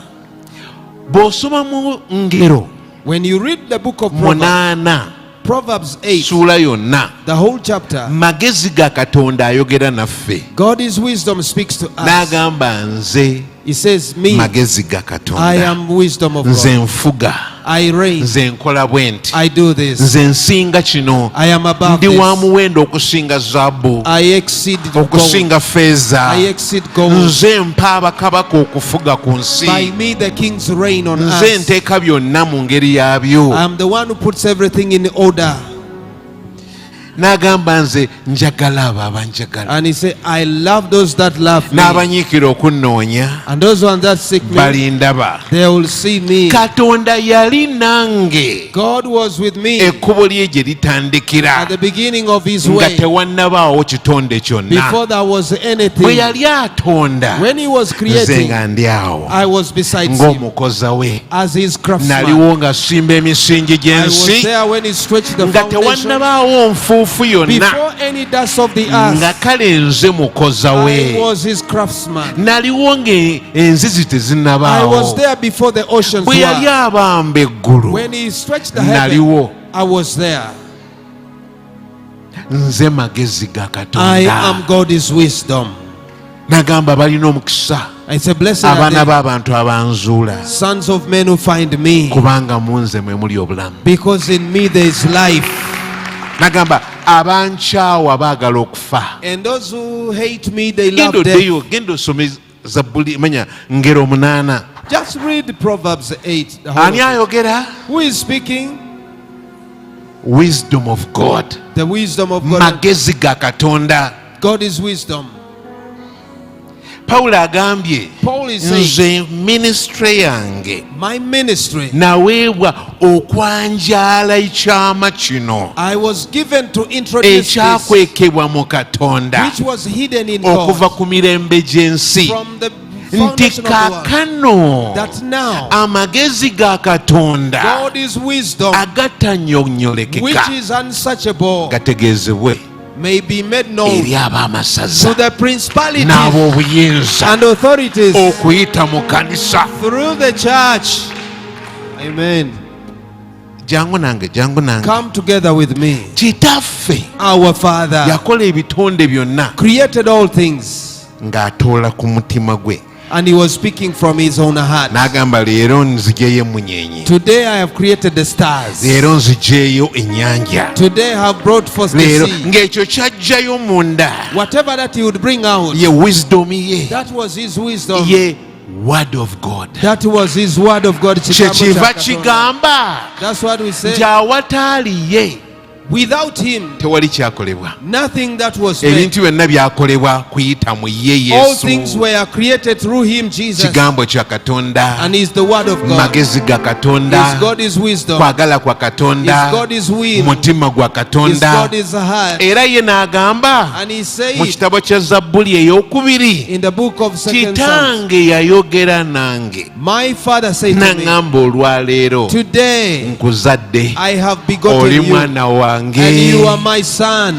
Bw'osoma mu Ngero When you read the book of Proverbs, 8 Proverbs 8, ssuula yonna, the whole chapter, magezi ga Katonda ayogera naffe, God's wisdom speaks to us. n'agamba nze He says, me, magezi ga I Katonda, am wisdom of nze God. nfuga, I reign. nze nkola bwe nti, I do this. nze nsinga kino, I am above ndi wa this. muwendo okusinga zaabu, I exceed gold. okusinga feeza, I exceed gold. nze mpa abakabaka okufuga ku nsi, By me the kings reign on nze us. nteeka byonna mu ngeri yaabyo. I am the one who puts everything in order. N'agamba nze njagala abo abanjagala, And he said, I love those that love me. n'abanyiikira okunnoonya And those ones that seek me, balindaba. they will see me. Katonda yali nange God was with me ekkubo lye gye litandikira at the beginning of his nga way, tewannabaawo kitonde kyonna. before there was Bwe anything. yali atonda, When he was nze creating, nga ndi awo I was beside him ng'omukoza we, as his craftsman. naliwo nga simba emisingi I was gy'ensi there when he stretched the nga foundation, tewannabaawo nfuufu yonna, before any dust of the nga earth. kale nze mukoza I we. was his craftsman. Naliwo ng'enzizi I tezinnabaawo. was there before the oceans Bwe yali were. abamba eggulu, When he stretched the heaven, naliwo. I was there. Nze magezi ga I Katonda. am God's wisdom. Nagamba balina omukisa I say, blessed are abaana they, b'abantu abanzuula, sons of men who find me, kubanga mu nze mwe muli obulamu. because in me there is life. Nagamba abankyawa baagala okufa. And those who hate me, they love Genda death. oddeyo, genda osome Zabbuli, manya Ngero 8. Just read Proverbs 8. the whole Ani of it. ayogera? Who is speaking? Wisdom of God, The wisdom of God. magezi ga Katonda. God is wisdom. Paul agambye Paul is saying, nze ministry yange my ministry, naweebwa okwanjala ekyama kino I was given to introduce this, ekyakwekebwa mu Katonda which was hidden in okuva God ku mirembe gy'ensi from the nti foundation of the world. kaakano That now amagezi ga Katonda God is wisdom, which agatannyonnyolegeka is unsearchable, gategeezebwe may be made known eri ab'amasaza to the principalities n'ab'obuyinza and authorities okuyita mu kanisa. through the church. Amen. Jangu nange Come together with me. kitaffe Our Father yakola ebitonde byonna created all things, ng'atoola ku mutima gwe and he was speaking from his own heart. n'agamba leero nziggyeyo emunyenye, Today I have created the stars. leero nziggyeyo ennyanja, Today I have brought forth the leero sea. ng'ekyo ky'aggyayo munda Whatever that he would bring out, ye wisdom ye, that was his wisdom. ye word of God. That was his word of God. kyekiva kigamba That's what we say. nti awataali ye Without him, tewali kyakolebwa. nothing that was made. Ebintu byonna byakolebwa kuyita mu ye All things Yesu. were created through him, Jesus. Kigambo kya Katonda, And he's the word of God. magezi ga His Katonda, God is wisdom. kwagala kwa His Katonda, God is will. mutima gwa His Katonda. God is a heart. Era ye n'agamba And he mu said kitabo kya Zabbuli ey'okubiri, in the book of 2 Psalms, kitange yayogera nange my father said to me, n'aŋŋamba olwaleero today nkuzadde, I have begotten oli you, mwana and you are wange. my son.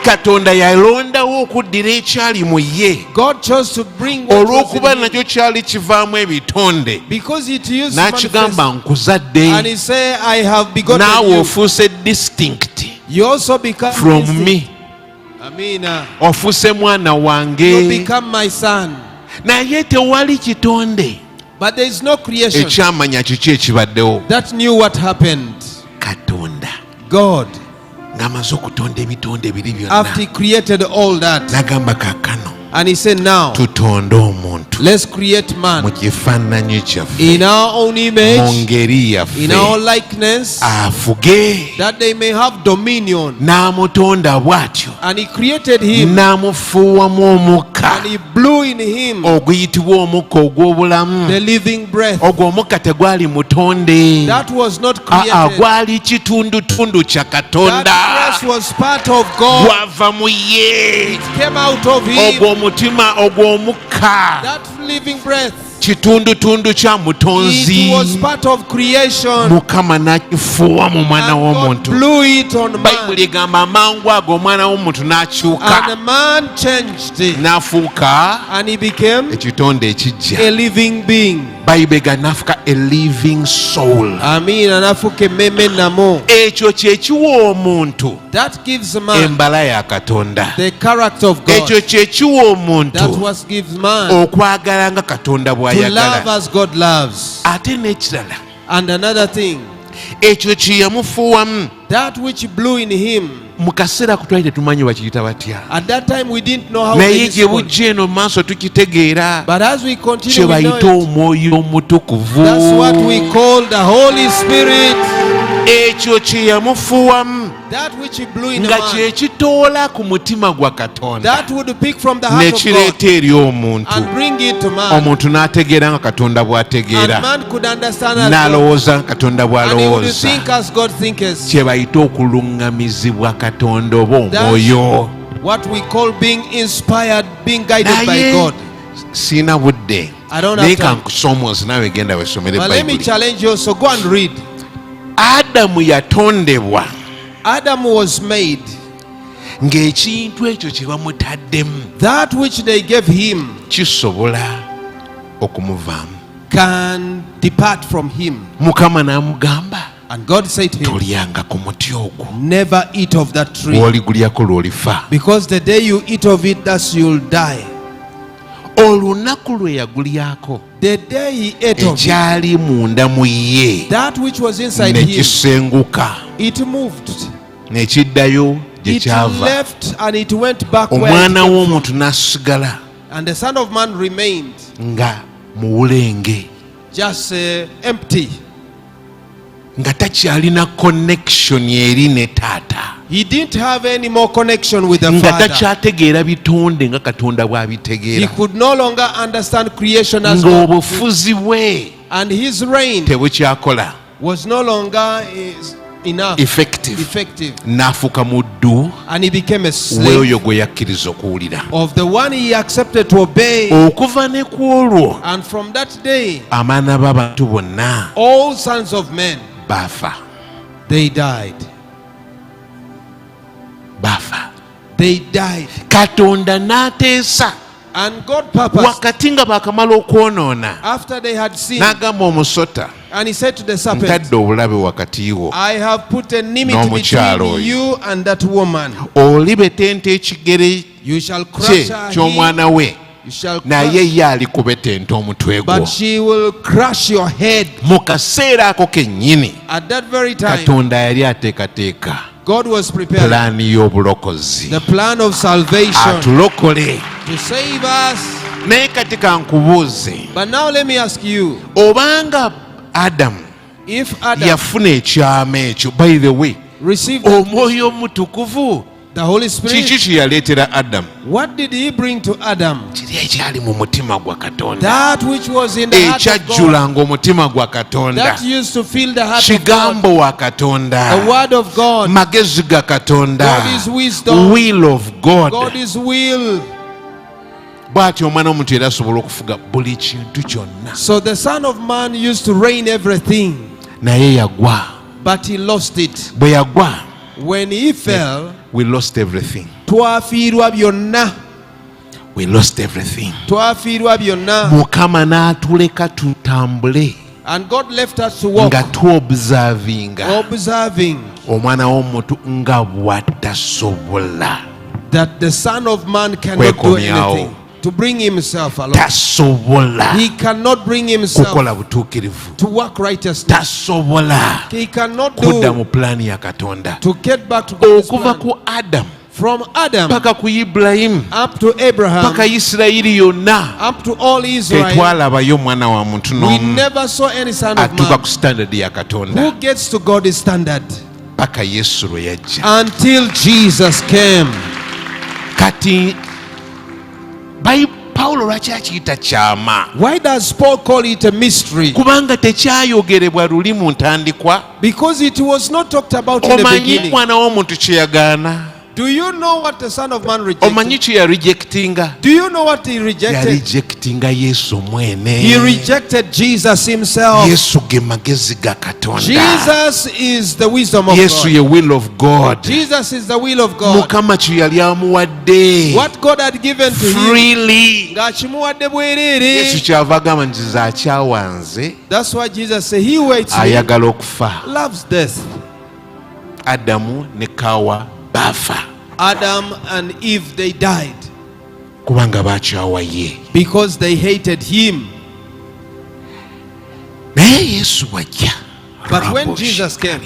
Katonda yalondawo okuddira ekyali mu ye God chose to bring what was olw'okuba in him, nakyo kyali kivaamu ebitonde, because it used to n'akigamba manifest. nkuzadde, And he said, I have begotten naawe you. ofuuse distinct You also become from distinct. me, Amina. ofuuse mwana You wange. become my son. Naye tewali kitonde But there is no creation ekyamanya kiki ekibaddewo. that knew what happened. Katonda God, ng'amaze okutonda ebitonde biri after he byonna, created all that, n'agamba kaakano and he said, now tutonde omuntu let's create mu man kifaananyi kyaffe, in our own mu image, ngeri in our yaffe, likeness, afuge. that they may have dominion. N'amutonda bw'atyo, And he created him, n'amufuuwamu omukka and he blew in him oguyitibwa omukka ogw'obulamu. the living breath. Ogwo omukka tegwali mutonde, That was not created. gwali kitundutundu kya That Katonda, breath was part of God. gwava mu ye. Came out of him. Ogwo omutima ogw'omukka That living breath, kitundutundu kya mutonzi, it was part of creation. Mukama n'akifuuwa mu mwana And God w'omuntu. blew it on man. Bayibuli egamba amangu ago omwana w'omuntu And n'akyuka, man changed it. n'afuuka And he became ekitonde a ekijja. living being. Bayibuli egamba n'afuuka a living soul. Amina. Nafuke meme namo. Ekyo kye kiwa omuntu That gives man embala ya Katonda. the character of God. Ekyo kye kiwa That omuntu was gives man okwagala nga Katonda to love bw'ayagala. as God loves. Ate n'ekirala, And another thing, ekyo kye yamufuuwamu that which blew in him. mu kaseera ku twali tetumanyi bakiyita batya, At that time we didn't know how naye it gye is. bujja eno mu maaso tukitegeera. But as we continue, Kye we know bayita it. Omwoyo Omutukuvu. That's what we call the Holy Spirit. Ekyo kye yamufuuwamu That which he blew in the nga man. kye kitoola ku mutima gwa Katonda That would pick from the heart ne of God kireeta eri omuntu. and bring it to man. Omuntu n'ategeera nga Katonda And bw'ategeera, man could understand as God. n'alowooza nga Katonda And he would bw'alowooza. think as God thinketh. Kye bayita okuluŋŋamizibwa Katonda oba Omwoyo. What we call being inspired, being guided by Naye God. siina budde, I don't have naye time. kankusomooze naawe genda weesomere But let me Bayibuli. challenge you, so go and read. Adamu yatondebwa Adam was made. ng'ekintu ekyo kye bamutaddemu That which they gave him kisobola okumuvaamu. can depart from him. Mukama n'amugamba, And God said to him, tolyanga ku muti ogwo, never eat of that tree. bw'oligulyako lw'olifa. Because the day you eat of it, thus you'll die. Olunaku lwe yagulyako, The day he ate of it, ekyali munda mu ye that which was inside ne him, kisenguka, it moved. ne kiddayo gye It kyava. left and it went back where it Omwana came w'omuntu n'asigala from. And the Son of Man remained nga muwulenge, just empty. nga takyalina connection eri ne taata. He didn't have any more connection with the nga Father. takyategeera bitonde nga Katonda He bw'abitegeera, could no longer understand creation as nga God. obufuzi bwe And his reign tebukyakola was no longer enough, effective, n'afuuka muddu and he became a slave w'oyo gwe yakkiriza okuwulira. of the one he accepted to obey. Okuva ne ku olwo And from that day, abaana b'abantu bonna all sons of men, baafa. they died. They died. Katonda n'ateesa And God purposed, wakati nga baakamala okwonoona, after they had sinned, n'agamba omusota, and he said to the serpent, ntadde obulabe wakati wo, I have put a enmity N'omukyalo between oyo. you and that woman. olibetenta ekigere You shall kye crush her heel, ky'omwana we, you shall naye crush, ye alikubetenta omutwe gwo. but she will crush your head. Mu kaseera ako kennyini At that very time, Katonda yali ateekateeka God was preparing pulaani y'obulokozi the plan of salvation atulokole. to save us. Naye kati kankubuuze, But now let me ask you, obanga Adamu if Adam yafuna ekyama ekyo, by the way, received Omwoyo Omutukuvu the Holy kiki Spirit, kye yaleetera Adamu? what did he bring to Adam? Kiri ekyali mu mutima gwa Katonda, That which was in the heart of God, ekyajjulanga omutima gwa Katonda, that used to fill the heart of God, kigambo wa Katonda, the word of God. magezi ga Katonda, God is wisdom. will of God. God is will. Bw'atyo omwana w'omuntu era asobola okufuga buli kintu kyonna. So the Son of Man used to reign everything, Naye yagwa. but he lost it. Bwe yagwa, When he fell, we lost everything. twafiirwa byonna. We lost everything. Twafiirwa byonna. Mukama n'atuleka tutambule And God left us to walk, nga tuobservinga observing omwana w'omuntu nga bw'atasobola. that the Son of Man cannot do Kwekomyawo. anything to bring himself along. Tasobola He cannot bring himself kukola butuukirivu. to work righteousness. Tasobola He cannot kudda do mu pulaani ya Katonda. to get back to God's Okuva plan. ku Adamu From Adam paka ku Ibulayimu up to Abraham, paka Isirayiri yonna, up to all Israel, tetwalabayo mwana wa muntu we n'omu never saw any son of atuuka man ku standard ya Katonda who gets to God's standard paka Yesu lwe yajja. until Jesus came. Kati Pawulo lwaki akiyita kyama? Why does Paul call it a mystery? Kubanga tekyayogerebwa luli mu ntandikwa. Because it was not talked about in the Omanyi beginning. mwana w'omuntu kye yagaana? Do you know what the Son of Man Omanyi rejected? kye yarejectinga? Do you know what he rejected? Yarejectinga Yesu mwene. He rejected Jesus himself. Yesu ge magezi ga Katonda. Jesus is the wisdom of Yesu God. ye will of God. Jesus is the will of God. Mukama kye yali amuwadde What God had given to him, freely. ng'akimuwadde Yesu bwereere. kyava agamba nti nze akyawanze That's why Jesus said, he who hates me ayagala okufa. loves death. Adamu ne Kawa baafa Adam and Eve, they died kubanga baakyawa ye. because they hated him. Naye Yesu wajja. But when Jesus came,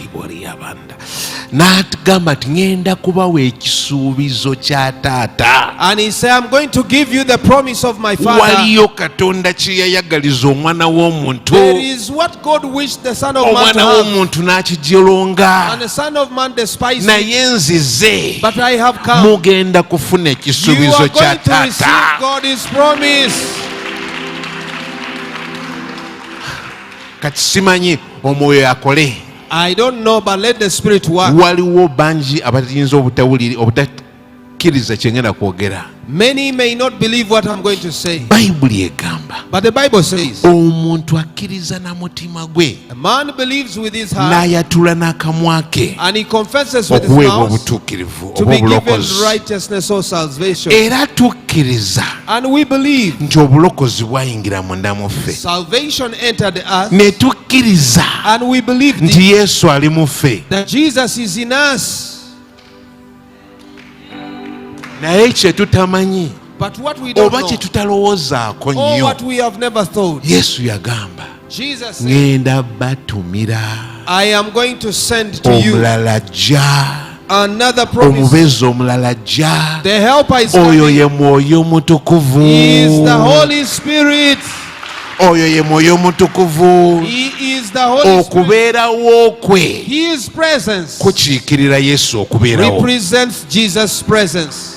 n'atugamba nti ŋŋenda kubawa ekisuubizo kya taata. and he said, I'm going to give you the promise of my Father. Waliyo Katonda kye yayagaliza omwana w'omuntu. There is what God wished the Son of Man to Omwana have, w'omuntu n'akijolonga. and the Son of Man despised it. Naye nzize But I have come. mugenda kufuna You ekisuubizo are kya going to receive taata. God's promise. Kati simanyi Omwoyo akole. I don't know, but let the Spirit work. Waliwo bangi abatayinza obutakkiriza kye ngenda kwogera. Many may not believe what I'm going to say, Bayibuli egamba but the Bible says, omuntu akkiriza na mutima gwe a man believes with his heart n'ayatula n'akamwa ke and he confesses with his okuweebwa mouth obutuukirivu to oba be given obulokozi. righteousness or salvation. Era tukkiriza And we believe nti obulokozi bwayingira munda mu ffe, salvation entered us, ne tukkiriza and we believe nti Yesu ali mu ffe. that Jesus is in us. Naye kye tutamanyi But what we don't oba know, kye tutalowoozaako or nnyo, what we have never thought, Yesu yagamba Jesus said, ŋŋenda batumira I am going to send to you omulala ajja, another promise. omubezi omulala ajja, The helper is oyo coming. ye Mwoyo Mutukuvu. He is the Holy Spirit. oyo ye Mwoyo Omutukuvu. He is the Holy Spirit. Okubeerawo kwe His presence kukiikirira Yesu okubeerawo. represents Jesus' presence.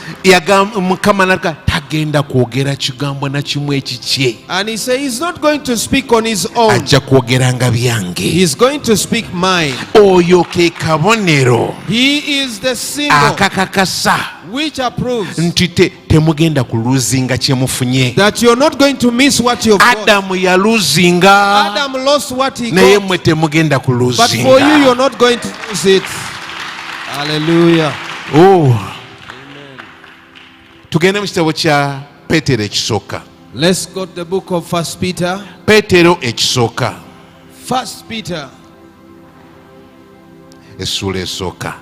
Mukama n'agamba tagenda kwogera kigambo na kimu ekikye. And he said he's not going to speak on his own. Ajja kwogeranga byange. He's going to speak mine. Oyo ke kabonero He is the symbol akakakasa which approves nti temugenda kuluzinga kye mufunye. that you're not going to miss what you've got. Adamu yaluzinga Adam lost what he naye got, mwe temugenda but for you, kuluzinga. you're not going to lose it. Hallelujah. Oh. Tugende mu kitabo kya Peetero ekisooka. Let's go to the book of 1 Peter. Peetero ekisooka 1 Peter essuula esooka.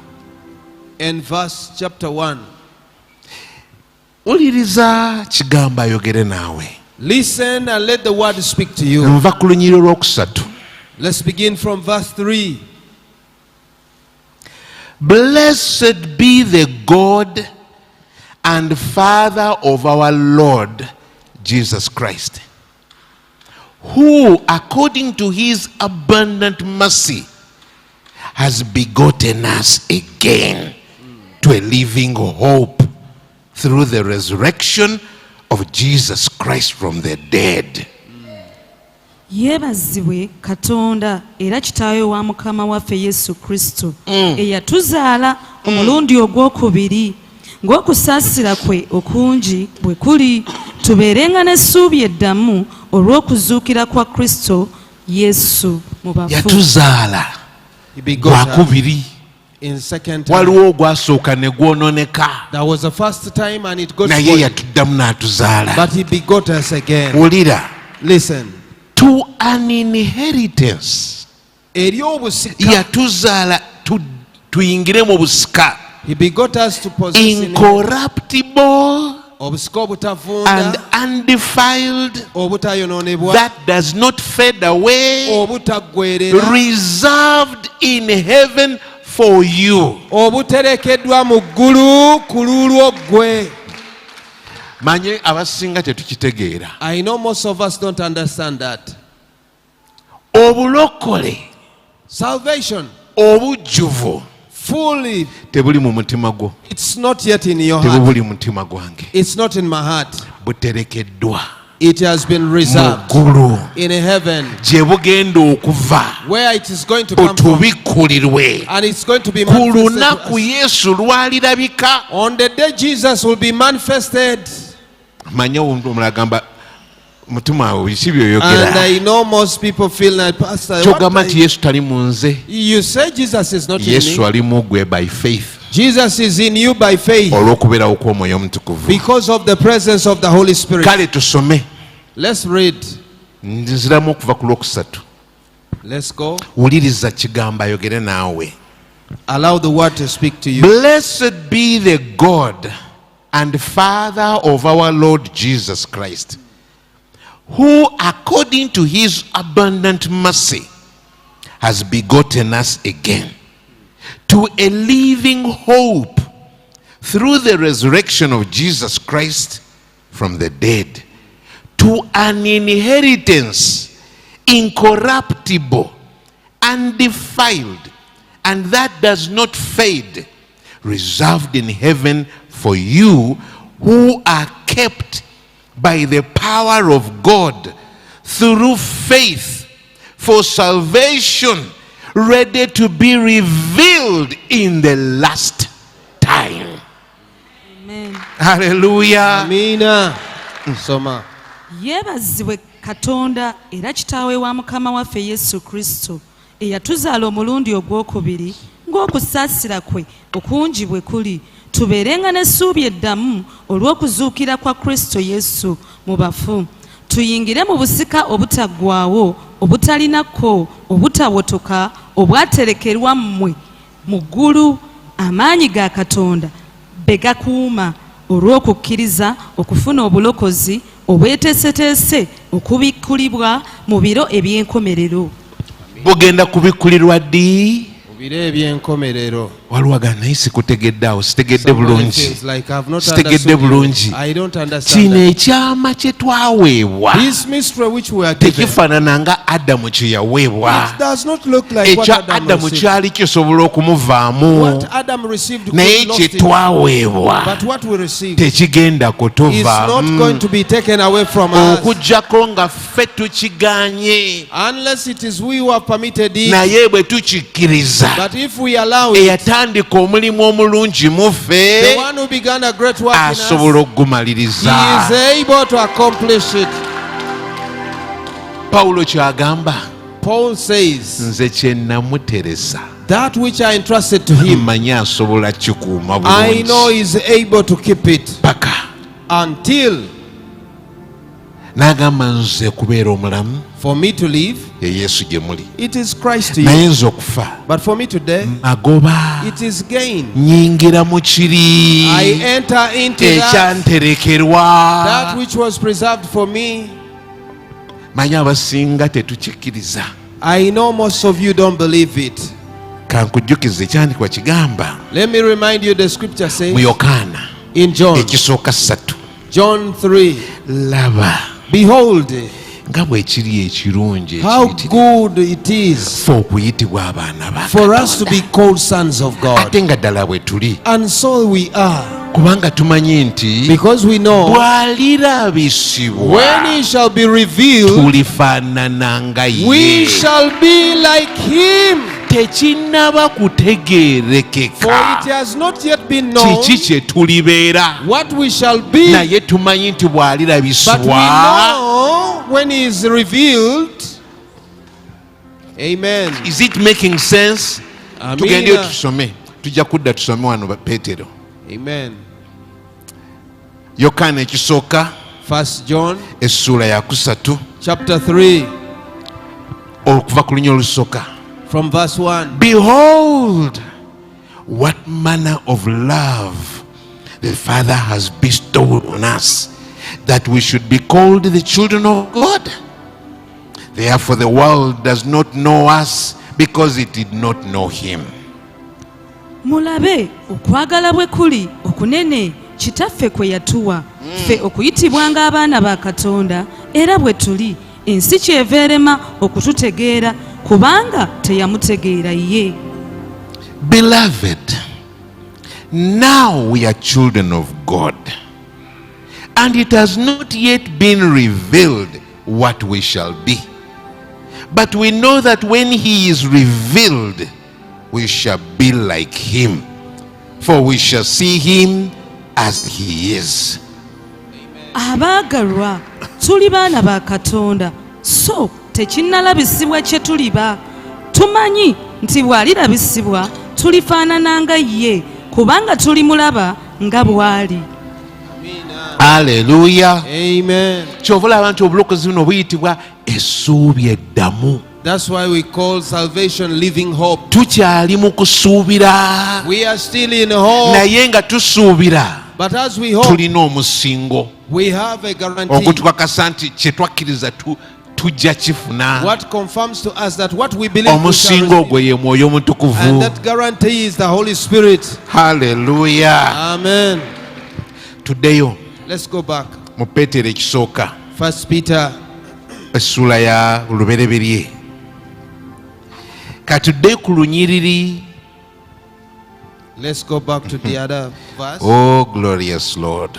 and verse chapter 1. Wuliriza kigambo ayogere naawe. Listen and let the word speak to you. Nva ku lunyiriro lwokusatu. Let's begin from verse 3. Blessed be the God and Father of our Lord Jesus Christ, who according to his abundant mercy has begotten us again to a living hope through the resurrection of Jesus Christ from the dead. Yeebazibwe Katonda era kitaawe wa Mukama waffe Yesu Kristo eyatuzaala omulundi ogwokubiri ng'okusaasira kwe okungi bwe kuli tubeerenga n'essuubi eddamu olw'okuzuukira kwa Kristo Yesu mu bafu. Yatuzaala gwakubiri. In second time, Waliwo ogwasooka ne gwononeka that was the first time and it got naye spoiled, yatuddamu n'atuzaala. but he begot us again. Wulira. Listen. To an inheritance. Eri obusika. Yatuzaala tuyingire mu busika. He begot us to possess Incorruptible obusika obutavunda and undefiled, obutayononebwa that does not fade away, obutaggweerera reserved in heaven for you. obuterekeddwa mu ggulu ku lulwo ggwe. Manyi abasinga tetukitegeera. I know most of us don't understand that. Obulokole, Salvation obujjuvu fully, tebuli mu mutima gwo. it's not yet in your heart. Tebubuli mu mutima gwange. It's not in my heart. Buterekeddwa It has been mu reserved ggulu in heaven, gye bugenda okuva where it is going to come from, otubikkulirwe and it's going to be ku manifested to lunaku us. Yesu lwalirabika. On the day Jesus will be manifested. Manye omulala agamba mutima wawe biki And byoyogera. I know most people feel like, Pastor, what Kyogamba are nti Yesu tali mu nze. you say Jesus is not in Yesu me. ali mu ggwe by faith Jesus is in you by faith olw'okubeerawo kw'Omwoyo Omutukuvu. because of the presence of the Holy Spirit. Kale tusome. Let's read. Nziramu okuva ku lwokusatu. Let's go. Wuliriza kigambo ayogere naawe. Allow the word to speak to you. Blessed be the God and Father of our Lord Jesus Christ, who according to his abundant mercy has begotten us again to a living hope through the resurrection of Jesus Christ from the dead, to an inheritance incorruptible, undefiled, and that does not fade, reserved in heaven for you who are kept by the power of God through faith for salvation, ready to be revealed in the last time. Amen. Hallelujah. Amina. Soma. Yeebazibwe Katonda era kitaawe wa Mukama waffe Yesu Kristo eyatuzaala omulundi ogwokubiri ng'okusaasira kwe okungi bwe kuli tubeerenga n'essuubi eddamu olw'okuzuukira kwa Kristo Yesu mu bafu tuyingire mu busika obutaggwaawo obutalinako obutawotoka obwaterekerwa mmwe mu ggulu amaanyi ga Katonda be gakuuma olw'okukkiriza okufuna obulokozi obweteeseteese okubikkulibwa mu biro eby'enkomerero. Bugenda kubikkulirwa ddi? Ebiro eby'enkomerero. Waliwo naye sikutegedde awo, sitegedde Somebody bulungi. feels like I've not Sitegedde understood you. bulungi. I don't understand Kino that. ekyama kye twaweebwa This mystery which we are given, tekifaanana nga Adamu kye yaweebwa. it does not look like what Ekya Adam Adamu received. kyali kisobola okumuvaamu, What Adam received naye could kye lost it. twaweebwa But what we received tekigenda is kutuva not going to be taken away from us okuggyako nga ffe tukigaanye, unless it is we who have permitted it. naye bwe tukikkiriza But if we allow it, eyatandika omulimu omulungi mu the ffe one who began a great work in us, asobola he okugumaliriza. is able to accomplish it. Pawulo kyagamba, Paul says, nze kye namuteresa that which I entrusted to him, mmanyi asobola kikuuma I know bulungi he is able to keep it paka. until N'agamba nze kubeera omulamu for me to live, ye Yesu gye muli, it is Christ to naye you. nze okufa But for me today, magoba. it is gain. Nyingira mu kiri I enter into that ekyanterekerwa. which was preserved for me. Manyi abasinga tetukikkiriza. I know most of you don't believe it. Kankujjukize ekyandikwa kigamba Let me remind you, the scripture says mu Yokaana in John ekisooka 3, John 3, laba behold nga bwe kiri ekirungi how ekiyitirivu good it is ffe okuyitibwa abaana ba for us to be Katonda. called sons of God. Ate nga ddala bwe tuli, And so we are, kubanga tumanyi nti because we know bw'alirabisibwa when he shall be revealed, tulifaanana nga we ye. shall be like him. Tekinnaba For it kutegeerekeka has not yet been known kiki kye tulibeera, what we shall be, naye tumanyi nti but we bw'alirabisibwa know when he is revealed. Amen. Is it making sense? Amina. Tugendeyo tusome, tujja kudda tusome wano Peetero. Amen. Yokaana ekisooka 1 John essuula ya 3 chapter 3 okuva ku lunya olusooka. from verse 1. Behold, what manner of love the Father has bestowed on us, that we should be called the children of God. Therefore the world does not know us, because it did not know him. Mulabe okwagala bwe kuli okunene kitaffe kwe yatuwa ffe okuyitibwanga abaana ba Katonda, era bwe tuli ensi kyeva erema okututegeera kubanga teyamutegeera ye. Beloved, now we are children of God, and it has not yet been revealed what we shall be. But we know that when he is revealed, we shall be like him, for we shall see him as he is. Abaagalwa, tuli baana ba Katonda, so tekinnalabisibwa kye tuliba. Tumanyi nti bw'alirabisibwa tulifaanana nga ye, kubanga tulimulaba nga bw'ali. Hallelujah. Amen. Kyova olaba nti obulokozi buno buyitibwa essuubi eddamu. That's why we call salvation living hope. Tukyali mu kusuubira, We are still in hope, naye nga tusuubira but as we hope, tulina omusingo we have a guarantee. okutukakasa nti kye twakkiriza tujja kifuna. What confirms to us that what we believe we shall Omusingo receive. ogwo ye Mwoyo Omutukuvu. And that guarantee is the Holy Spirit. Hallelujah. Amen. Tuddeyo Let's go back. mu Peetero ekisooka 1 Peter essuula ya lubereberye. Katudde ku lunyiriri. Let's go back to the other verse. Oh glorious Lord.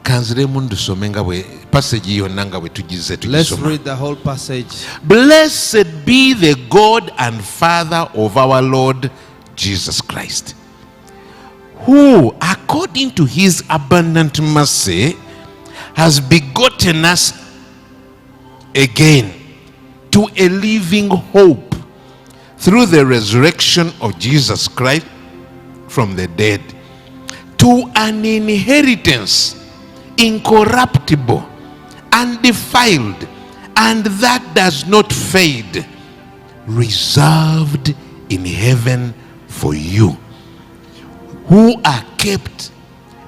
Kanziremu ndusome nga bwe passage yonna nga bwe tugize Let's tugisoma. read the whole passage. Blessed be the God and Father of our Lord Jesus Christ, who according to his abundant mercy has begotten us again to a living hope through the resurrection of Jesus Christ from the dead, to an inheritance incorruptible, undefiled, and that does not fade, reserved in heaven for you, who are kept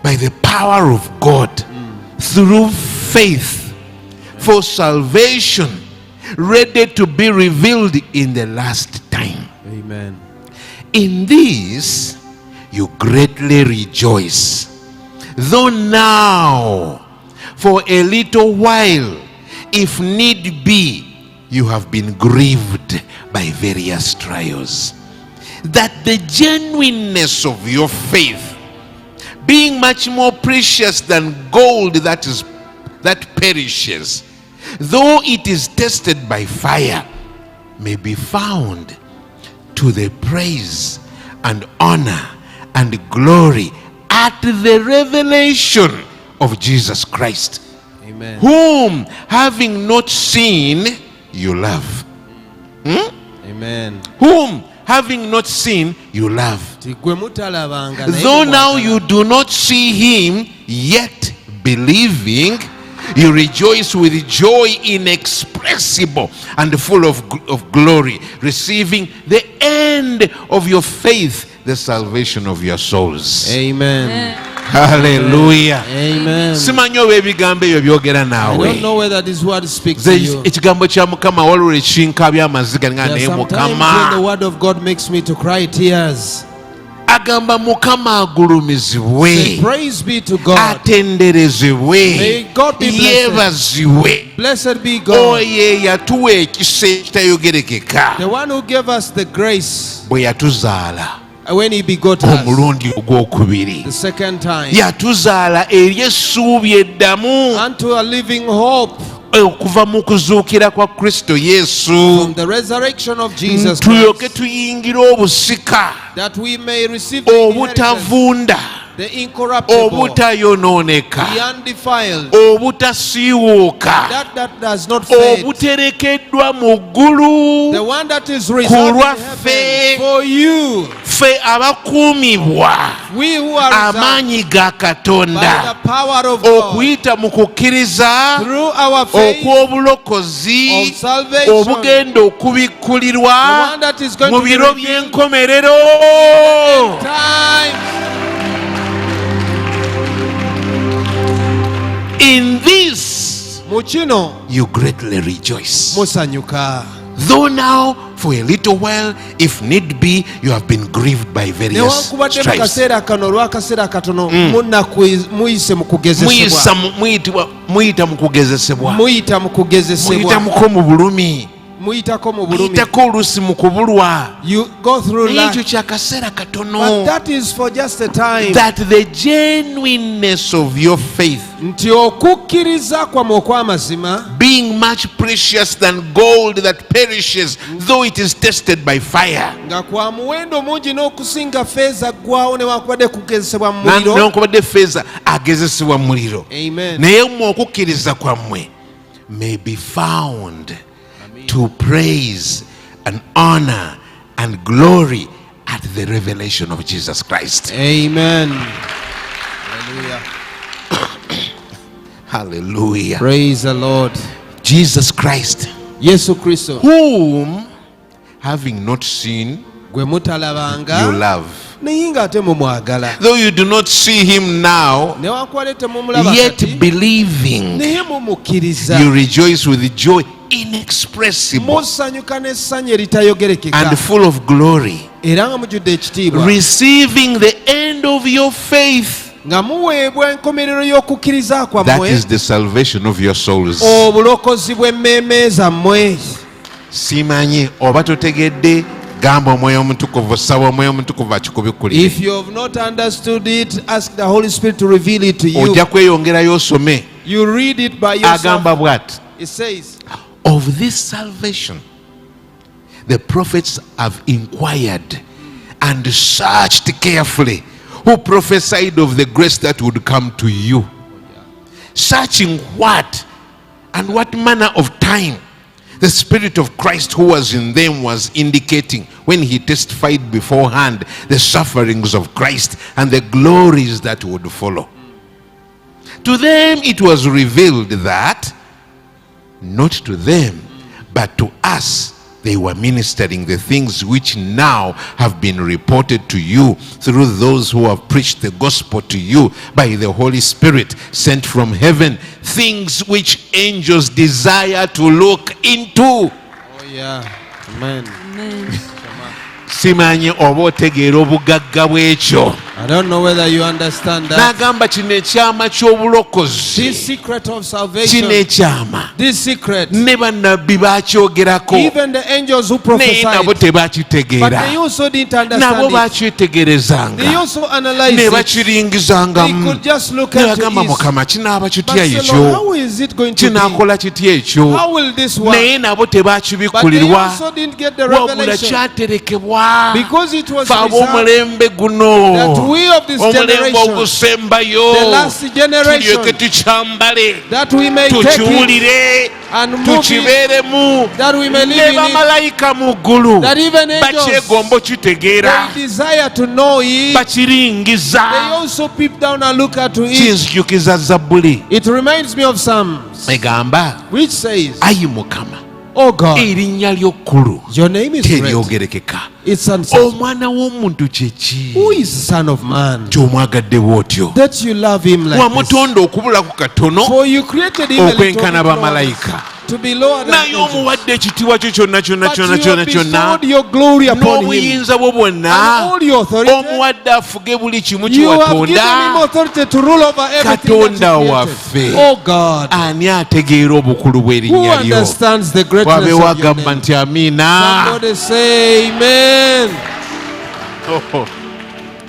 by the power of God through faith for salvation ready to be revealed in the last time. Amen. In this you greatly rejoice, though now for a little while, if need be, you have been grieved by various trials, that the genuineness of your faith, being much more precious than gold that perishes, though it is tested by fire, may be found to the praise and honor and glory at the revelation of Jesus Christ, Amen. whom having not seen, you love. Amen. Whom having not seen, you love. Though now you do not see him, yet believing, you rejoice with joy inexpressible and full of glory, receiving the end of your faith, the salvation of your souls. Amen. Hallelujah. Amen. Simanyi oba ebigambo ebyo byogera I naawe. don't know whether this word speaks to you. Ekigambo kya Mukama waliwo ekinkabya amaziga nga There naye are sometimes when the Mukama word of God makes me to cry tears. agamba Mukama agulumizibwe, Say, praise be to God. atenderezebwe, May God be blessed. yeebazibwe. Blessed be God. Oyo yatuwa ekisa ekitayogerekeka The one who gave us the grace bwe yatuzaala when he begot us omulundi ogwokubiri. the second time Yatuzaala eri essuubi eddamu unto a living hope okuva mu kuzuukira kwa Kristo Yesu, from the resurrection of Jesus tulyoke Christ, tuyingire obusika that we may receive the inheritance, obutavunda, the incorruptible, obutayonooneka, the undefiled, obutasiiwuuka, that does not fade, obuterekeddwa mu ggulu the one that is ku reserved in lwaffe heaven for you, ffe abakuumibwa we who are reserved amaanyi ga by Katonda the power of God okuyita mu kukkiriza through our faith okw'obulokozi of salvation, obugenda okubikkulirwa the one that is going mu to be biro revealed by'enkomerero. time. In this Muchino you greatly rejoice, musanyuka. though now for a little while, if need be, you have been grieved by various Newankubadde mu stripes. kaseera kano olw'akaseera katono muyise mu kugezesebwa, Muyita mu kugezesebwa, muyita mu kugezesebwa, muyitamuko mu bulumi, muyitako mu bulumi. muyitako oluusi mu kubulwa. You go through Naye life, ekyo kya kaseera katono. but that is for just a time. That the genuineness of your faith, Nti okukkiriza kwammwe okw'amazima, being much precious than gold that perishes, though it is tested by fire. nga kwa muwendo mungi n'okusinga feeza ggwawo newankubadde kugezesebwa mu muliro. Newankubadde ffeeza agezesebwa mu muliro, Amen. naye mmwe okukkiriza kwammwe may be found to praise and honor and glory at the revelation of Jesus Christ. Amen. Hallelujah. Hallelujah. Praise the Lord. Jesus Christ, Yesu Kristo whom having not seen, gwe you mutalabanga love. naye ng'ate mumwagala. Though you do not see him now, Newankubadde temumulaba yet kati, believing, naye mumukkiriza, you rejoice with joy inexpressible musanyuka n'essanyu eritayogerekeka and full of glory, era nga mujjudde ekitiibwa, receiving the end of your faith. nga muweebwa enkomerero y'okukkiriza That kwammwe, is the salvation of your souls. obulokozi bw'emmeeme zammwe. Simanyi oba totegedde, gamba Omwoyo Omutukuvu, saba Omwoyo Omutukuvu akikubikkulire. If you have not understood it, ask the Holy Spirit to reveal it to you. Ojja kweyongerayo osome. You read it by yourself. Agamba bw'ati, It says, of this salvation the prophets have inquired and searched carefully, who prophesied of the grace that would come to you. Searching what and what manner of time the Spirit of Christ who was in them was indicating when he testified beforehand the sufferings of Christ and the glories that would follow. To them it was revealed that, not to them, but to us They were ministering the things which now have been reported to you through those who have preached the gospel to you by the Holy Spirit sent from heaven. Things which angels desire to look into. Oh yeah. Amen. Amen. Simanyi oba otegeera obugagga bw'ekyo. I don't know whether you understand that. N'agamba kino ekyama ky'obulokozi. This secret of salvation. Kino ekyama. This secret. Ne bannabbi baakyogerako. Even the angels who Naye prophesied. nabo But tebaakitegeera. they also didn't Nabo understand it. baakyetegerezanga. They also analyzed Ne it. They bakiringizangamu. could just look Ne at bagamba it. Mukama kinaaba But kitya say, Lord, ekyo. how is it going to be? Kinaakola kitya ekyo. How will this work? Naye nabo But they tebaakibikkulirwa. also didn't get the Wabula revelation. kyaterekebwa. Because it was Fe reserved ab'omulembe guno. that we of this Omulembe generation, ogusembayo. the last generation, Tulyoke tukyambale. that we may take it Tukiwulire. and move it, Tukibeeremu. that we may Ne live in it, bamalayika mu ggulu. that even angels, Bakyegomba okitegeera. they desire to know it. Bakiringiza. They also peep down and look at it. Kinzijukiza Zabbuli It reminds me of Psalms, egamba which says, ayi Mukama Oh God, erinnya lyo kkulu your name is great. teryogerekeka. It's unsearchable. Omwana w'omuntu kye ki Who is the Son of Man ky'omwagadde bw'otyo? that you love him like this? Wamutonda okubula ku katono For you created him a little bit okwenkana lower, bamalayika. to be lower than Naye angels. omuwadde ekitiibwa kyo kyonna kyonna But kyonna you kyonna have kyonna bestowed your glory upon him n'obuyinza bwo and bwonna all your authority. omuwadde afuge buli kimu You have given him kyewatonda. authority to rule over everything Katonda that you waffe. created. Oh God, Ani ategeera obukulu who bw'erinnya lyo? understands the greatness Wabe of your wagamba name? nti amiina. Somebody say amen. Oh.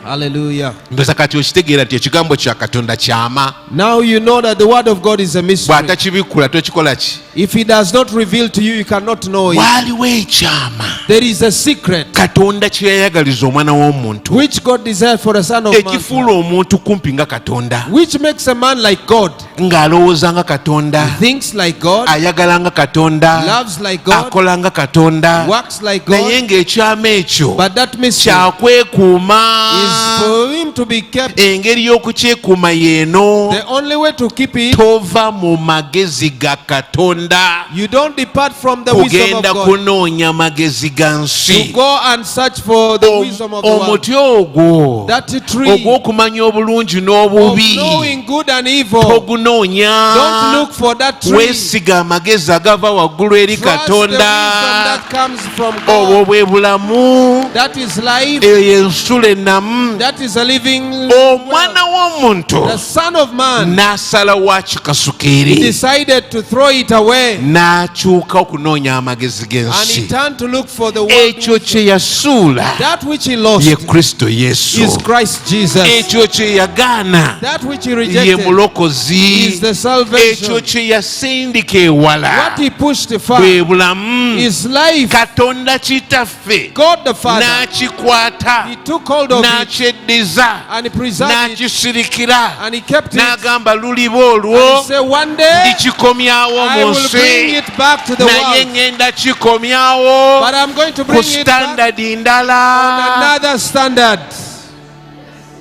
Hallelujah. Ndoza kati okitegeera nti ekigambo kya Katonda kyama. Now you know that the word of God is a mystery. Bw'atakibikkula tokikola ki? If he does not reveal to you, you cannot know it. Waaliwo ekyama There is a secret Katonda kye yayagaliza omwana w'omuntu which God desired for the Son of Man, ekifuula omuntu kumpi nga Katonda, which makes a man like God, ng'alowooza nga Katonda, thinks like God, ayagala nga Katonda, loves like God, akola nga Katonda, works like naye God. ng'ekyama ekyo But that mystery kyakwekuuma. is for him to be kept. Engeri y'okukyekuuma y'eno: The only way to keep it, tova mu magezi ga Katonda, you don't depart from the wisdom of kugenda God. kunoonya magezi ga To nsi. go and search for the wisdom of the world. Omuti ogwo That tree ogw'okumanya obulungi of n'obubi knowing good and evil, togunoonya. don't look for that tree. Weesiga amagezi agava waggulu eri Trust the wisdom Katonda. that comes from Obwo God. bwe bulamu, That is life. eyo y'ensula ennamu. That is a living. Omwana w'omuntu The Son of Man n'asalawo akikasuka eri, decided to throw it away, n'akyuka okunoonya amagezi and he g'ensi. turned to look for the world. Ekyo kye yasuula That which he lost ye Kristo Yesu. is Christ Jesus. Ekyo kye yagaana That which he ye rejected mulokozi. is the salvation. Ekyo kye yasindika ewala What he pushed far bwe bulamu. is life. Katonda kitaffe God the Father, n'akikwata, he took hold of it n'akyeddiza, and he preserved it n'akisirikira, and he kept it. n'agamba luliba And olwo he said, one day ndikikomyawo I mu will bring nsi, it back to the naye world, ŋŋenda kikomyawo but I'm going to ku bring it back sitandadi ndala. on another standard.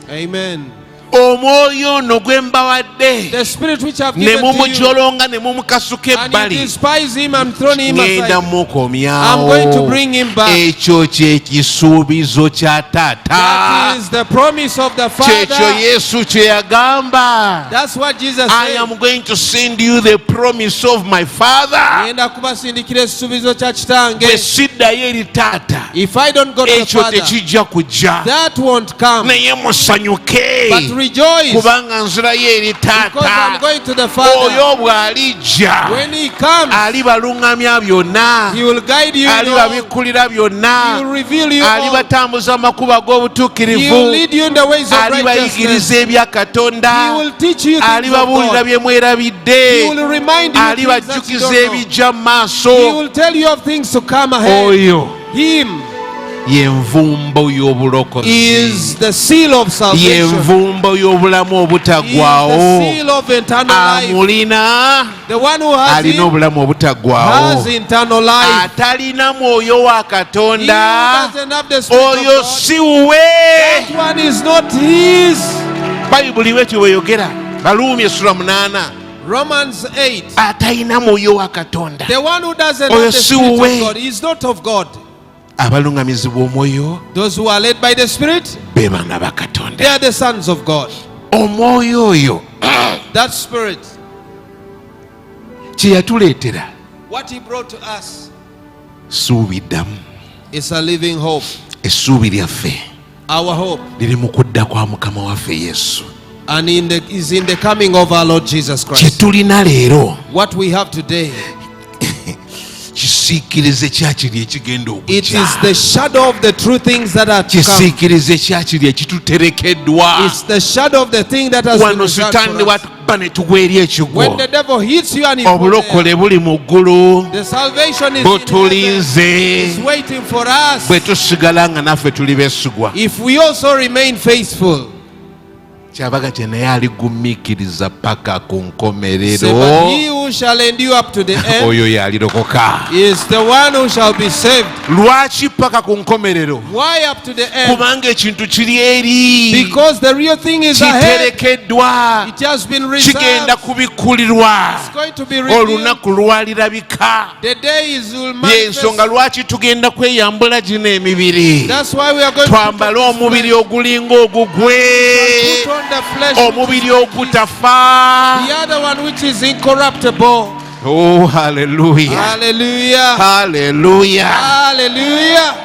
Amen. Omwoyo ono gwe mbawadde The spirit which I've ne given to you, mumujolonga ne mumukasuka and you ebbali, despise him and thrown him ŋŋenda aside, I'm mukomyawo. going to bring him back. Ekyo kye kisuubizo kya Taata. That is the promise of the Kyekyo Father. Yesu kye yagamba. That's what Jesus I said. am going to send you the promise of my Father. Ngenda kubasindikira ekisuubizo kya kitange. Bwe siddayo eri Taata, If I don't go to the ekyo Father, tekijja kujja. that won't come. Naye musanyuke, But rejoice, kubanga nzirayo eri because I'm Taata. going to the Father. Oyo bw'alijja When he comes, alibaluŋŋamya byonna, he will guide you in all. alibabikkulira He will byonna, reveal you all. alibatambuza amakubo He will ag'obutuukirivu, lead you in the ways of righteousness. alibayigiriza ebya He Katonda, will teach you things of alibabuulira God. bye mwerabidde, He will remind you things that you alibajjukiza don't know. ebijja mu He maaso. will tell you of things to come ahead. Oyo Him y'envumbo y'obulokozi, is the seal of salvation. y'envumbo y'obulamu He is the obutaggwaawo. seal of eternal life. Amulina The one who has alina him obulamu obutaggwaawo. has eternal life. Atalina mwoyo wa He who Katonda, doesn't have the spirit of oyo God, si wuwe. that one is not his. Bayibuli bwetyo bweyogera. Baluumi essula 8. Romans 8. Atayina mwoyo wa Katonda. The one who doesn't Oyo have the si Spirit wuwe. of God is not of God. Abalungamizibwa omwoyo Those who are led by the Spirit, be baana ba they Katonda. are the sons of God. Omwoyo oyo That Spirit, kye yatuleetera what He brought to us, ssuubi ddamu. is a living hope. Essuubi lyaffe Our hope liri mu kudda kwa Mukama waffe Yesu. and is in the coming of our Lord Jesus Kye Christ. tulina leero What we have today, kisiikirize kyakiri ekigenda it okujja. is the shadow of the true things that are to come. Kisiikirize kyakiri ekituterekeddwa. It's the shadow of the thing that has been Wano reserved sitaani for us. watuba ne tugwa eri ekigwo. When the devil hits you and he falls Obulokole there, buli mu ggulu the salvation is in heaven. butulinze. It's waiting for us. Bwe tusigala nga naffe tuli beesigwa. If we also remain faithful. Kyabaga kye naye aligumiikiriza paka ku Say, nkomerero. but he who shall endure up to the end Oyo yalirokoka. is the one who shall be saved. Lwaki paka ku nkomerero? Why up to the end? Kubanga ekintu kiri eri. Because the real thing is ahead. Kiterekeddwa. It has been reserved. Kigenda kubikkulirwa. It's going to be revealed. Olunaku lwalirabika. The days will Y'ensonga manifest. lwaki tugenda kweyambula gino emibiri. That's why we are going Twambale to omubiri ogulinga ogugwe. put on the flesh, Omubiri ogutafa. the other one which is incorruptible. Oh, hallelujah. Hallelujah. Hallelujah. Hallelujah.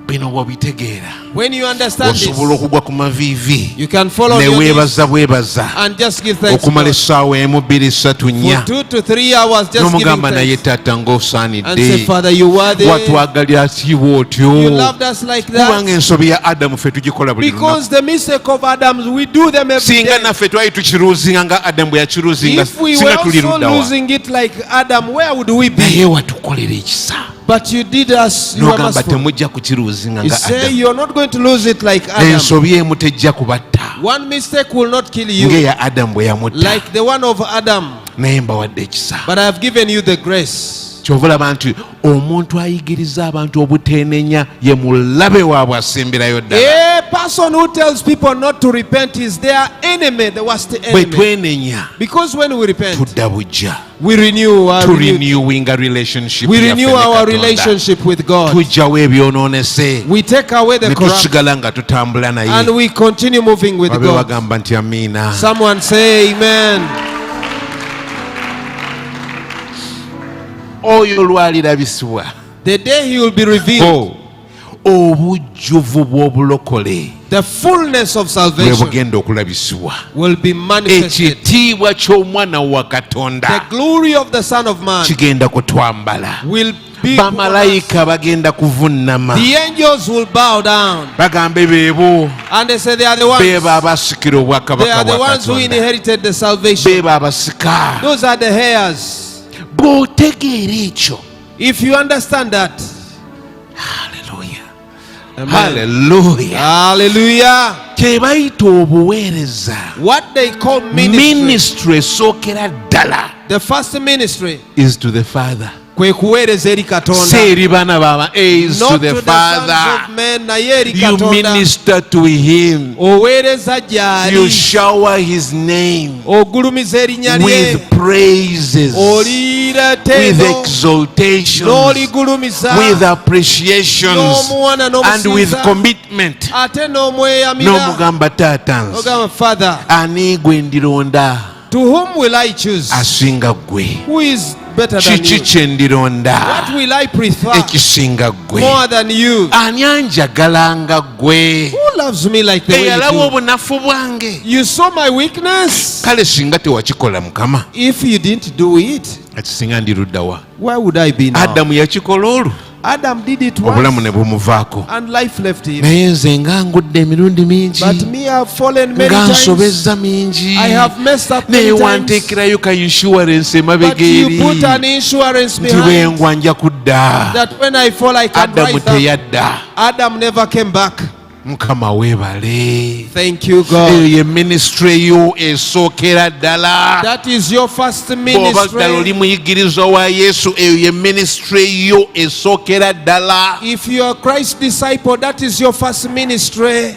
Bino wabitegeera. When you understand Osobola this, okugwa ku maviivi. you can follow Ne your knees weebaza bwebaza. and just give thanks to Okumala God. essaawa emu, bbiri, ssatu, For nnya. 2 to 3 hours, just giving N'omugamba naye thanks. taata And say, ng'osaanidde. Father, you worthy. Watwagalira ki bw'otyo. You loved us like Kubanga that. ensobi ya Adamu ffe tugikola buli lunaku. Because the mistake of Adam, we do them every Singa day. naffe twali tukiruuzinga nga Adamu bwe yakiruuzinga, If we were singa tuli also ludda wa. losing it like Adam, where would we be? Naye watukolera ekisa. But you did us, you are N'ogamba merciful. temujja kukiruuzinga You nga say Adamu. you're not going to lose it like Adam. Ensobi emu tejja kubatta One mistake will not kill you ng'eya Adamu bwe yamutta. like the one of Adam. Naye mbawadde ekisa. But I have given you the grace. Kyova olaba nti omuntu ayigiriza abantu obuteenenya ye mulabe waabwe asemberayo ddala. A person who tells people not to repent is their enemy, the worst Bwe enemy. twenenya Because when we repent, tudda bujja. we renew our Renewing a relationship we yaffe renew ne our Katonda. relationship with God. Tujjawo ebyonoonese We take away the ne corrupt tusigala nga tutambula naye. and we continue moving with Babe God. bagamba nti amiina. Someone say amen. Oyo lwalirabisibwa. The day he will be revealed, obujjuvu bw'obulokole the fullness of bwe salvation bugenda okulabisibwa. will be manifested. Ekitiibwa ky'omwana wa The Katonda glory of the Son of Man kigenda kutwambala. will be. Bamalayika bagenda kuvunnama. The angels will bow down Bagambe beebo and they say they are the ones. beebo abasikira They obwakabaka are the bwa ones who Katonda. inherited the salvation. Beebo abasika. Those are the heirs. Bw'otegeera ekyo. If you understand that, Hallelujah. amen. Hallelujah. Hallelujah. Kye bayita obuweereza. What they call ministry, Ministry esookera ddala the first ministry, is to the Father. kwe kuweereza eri Si Katonda, eri baana baba, is to not the to the Father. sons of men, naye eri You Katonda. minister to Him. Oweereza You gy'ali, shower His name ogulumiza erinnya lye, with praises, oliira with teezo, exaltations, n'oligulumiza, with appreciations, n'omuwana and with n'omusinza, commitment. ate n'omweyamira, N'omugamba taata nze ogamba Father, ani gwe ndironda to whom will I choose? asinga gwe? Who is better than Kiki you? kye ndironda What will I prefer ekisinga gwe? more than you? Ani anjagalanga gwe? Who loves me like the way Eyalaba you do? obunafu bwange. You saw my weakness. Kale singa tewakikola Mukama, If you didn't do it, kati singa ndiruddawa? where would I be now? Adamu yakikola olwo, Adam did it obulamu once ne bumuvaako. and life left him. Naye nze nga ngudde emirundi mingi, But me, I have fallen many nga times. nsobezza mingi, I have messed up naye many times. wanteekerayo ka insurance emabega But you eri put an insurance nti bwe behind ngwa nja kudda. that when I fall, I can Adamu rise up. teyadda. Adam never came back. Mukama weebale. Thank you, Eyo God. ye ministry yo esookera ddala. That is your first Bw'oba ddala oli ministry. muyigiriza wa Yesu, eyo ye ministry yo esookera ddala. If you are Christ's disciple, that is your first ministry.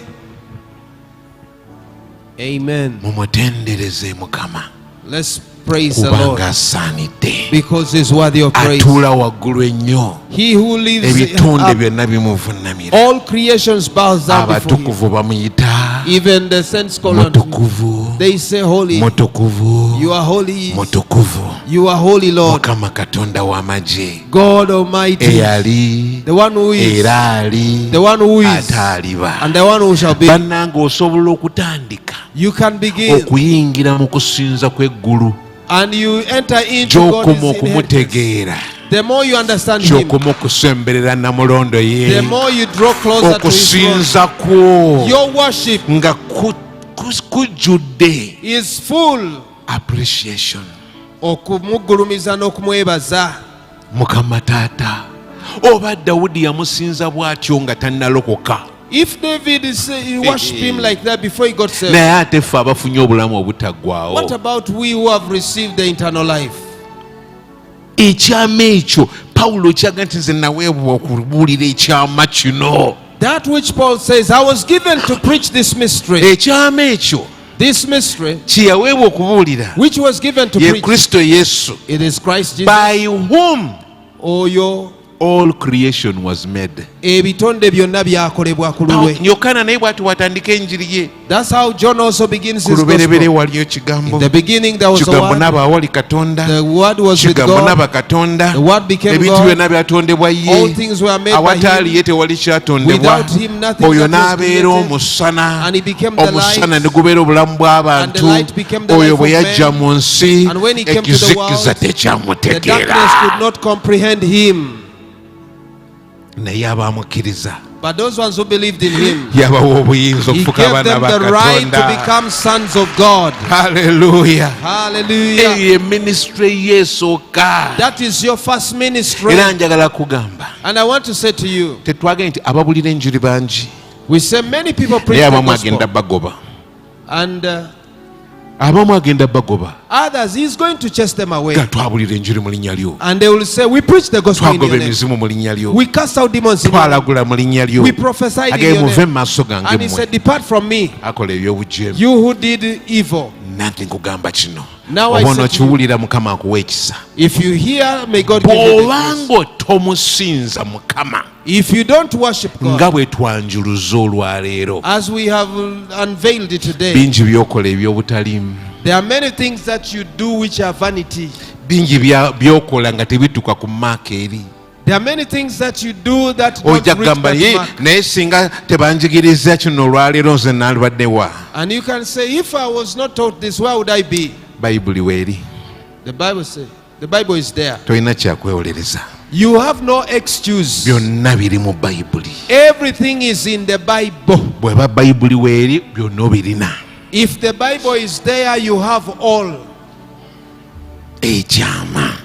Amen. Mumutendereze Mukama. Let's praise the Lord. kubanga asaanidde, Because he's worthy of praise. atuula waggulu ennyo, He who lives ebitonde up, byonna bimuvuunamira. all creations bows down before him. Abatukuvu bamuyita Even the saints call unto him. mutukuvu, They say, Holy, mutukuvu, you are holy, mutukuvu, you are holy, Lord, Mukama Katonda w'amagye, God Almighty, eyali the one who is, era ali the one who is, ate aliba. and the one who shall be. Bannange, osobola okutandika You can begin, okuyingira mu kusinza kw'eggulu, and you enter into God's gy'okoma inheritance. okumutegeera, The more you understand Him, gy'okoma okusemberera namulondo the ye, more you draw closer to His throne. okusinza kwo Your worship nga kujjudde is full appreciation. okumugulumiza n'okumwebaza. Mukama taata, oba Dawudi yamusinza bw'atyo nga tannalokoka, If David worshipped him like that before he got saved, naye ate ffe abafunye obulamu obutaggwaawo, what about we who have received the eternal life? ekyama ekyo Pawulo kyaga nti nze naweebwa okubuulira ekyama kino. That which Paul says, I was given to preach this mystery. Ekyama ekyo This mystery, kye yaweebwa okubuulira which was given to ye preach, Kristo Yesu, it is Christ Jesus. by whom Oyo all creation was made. ebitonde byonna byakolebwa ku lulwe. Yokaana naye bw'ati watandika enjiri ye. That's how John also begins Ku his lubereberye gospel. waliyo kigambo, In the beginning there was a kigambo word. n'aba awali Katonda, The word was with kigambo God. n'aba Katonda, The word became ebintu God. byonna byatondebwa All ye, things were made by awataali him. ye tewali kyatondebwa. Without him nothing Oyo that was n'abeera created. omusana, And he became the omusana light. ne gubeera obulamu And bw'abantu. the light became the Oyo life bwe of yajja men. mu nsi, And when he came to the ekizikiza world, the tekyamutegeera. darkness could not comprehend him. Naye abaamukkiriza But those ones who believed in him, yabawa obuyinza he okufuka gave abaana them ba the right to Katonda. become sons of God. Haleluya. Hallelujah. Eyo ye ministry yeesooka. That is your first ministry. Era njagala kugamba, And I want to say to you, tetwagenda nti ababulira enjiri bangi, we say many people preach naye the abamu agenda gospel. bagoba. And Abamu agenda bagoba. others, he's going to chase them away. Nga twabulira enjiri mu linnya lyo, And they will say, we preach the gospel in twagoba your name. emizimu mu linnya lyo, We cast out demons in your name. twalagula mu linnya lyo. We prophesied in Agaye your muve name. mu maaso gange And he mmwe said, depart from me, akola eby'obujeemu. you who did evil. Nange nkugamba kino, Now I oba say to you, onookiwulira Mukama akuwa ekisa. if you hear, may God give you the grace. Bw'obanga otomusinza Mukama If you don't worship God, nga bwe twanjuluza olwaleero, as we have unveiled it today, bingi by'okola eby'obutaliimu, there are many things that you do which are vanity. bingi by'okola nga tebituuka ku maaka eri. There are many things that you do that don't Ojja reach kugamba that ye mark. naye singa tebanjigiriza kino olwaleero nze naalibadde wa? And you can say, if I was not taught this, where would I be? Bayibuli weeri, The Bible says, the Bible is there. tolina kyakwewolereza. You have no excuse. Byonna biri mu Bayibuli. Everything is in the Bible. Bw'eba Bayibuli weeri byonna obirina. If the Bible is there, you have all. Ekyama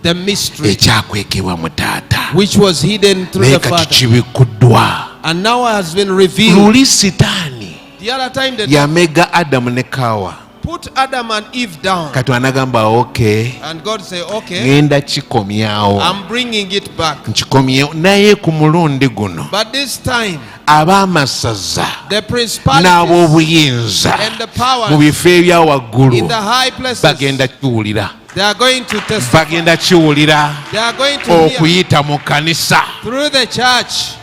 The mystery ekyakwekebwa mu Taata which was hidden through naye the kati Father kibikuddwa. and now has been revealed. Luli Sitaani The other time that yamega Adamu ne Kaawa, put Adam and Eve down, Katonda n'agamba okay, and God said, okay, ngenda kikomyawo, I'm bringing it back. nkikomyewo. Naye ku mulundi guno But this time, ab'amasaza the principalities n'ab'obuyinza and the mu powers bifo ebya in waggulu the high places, bagenda kiwulira, they are going to testify. bagenda kiwulira They are going to hear okuyita mu kanisa. through the church.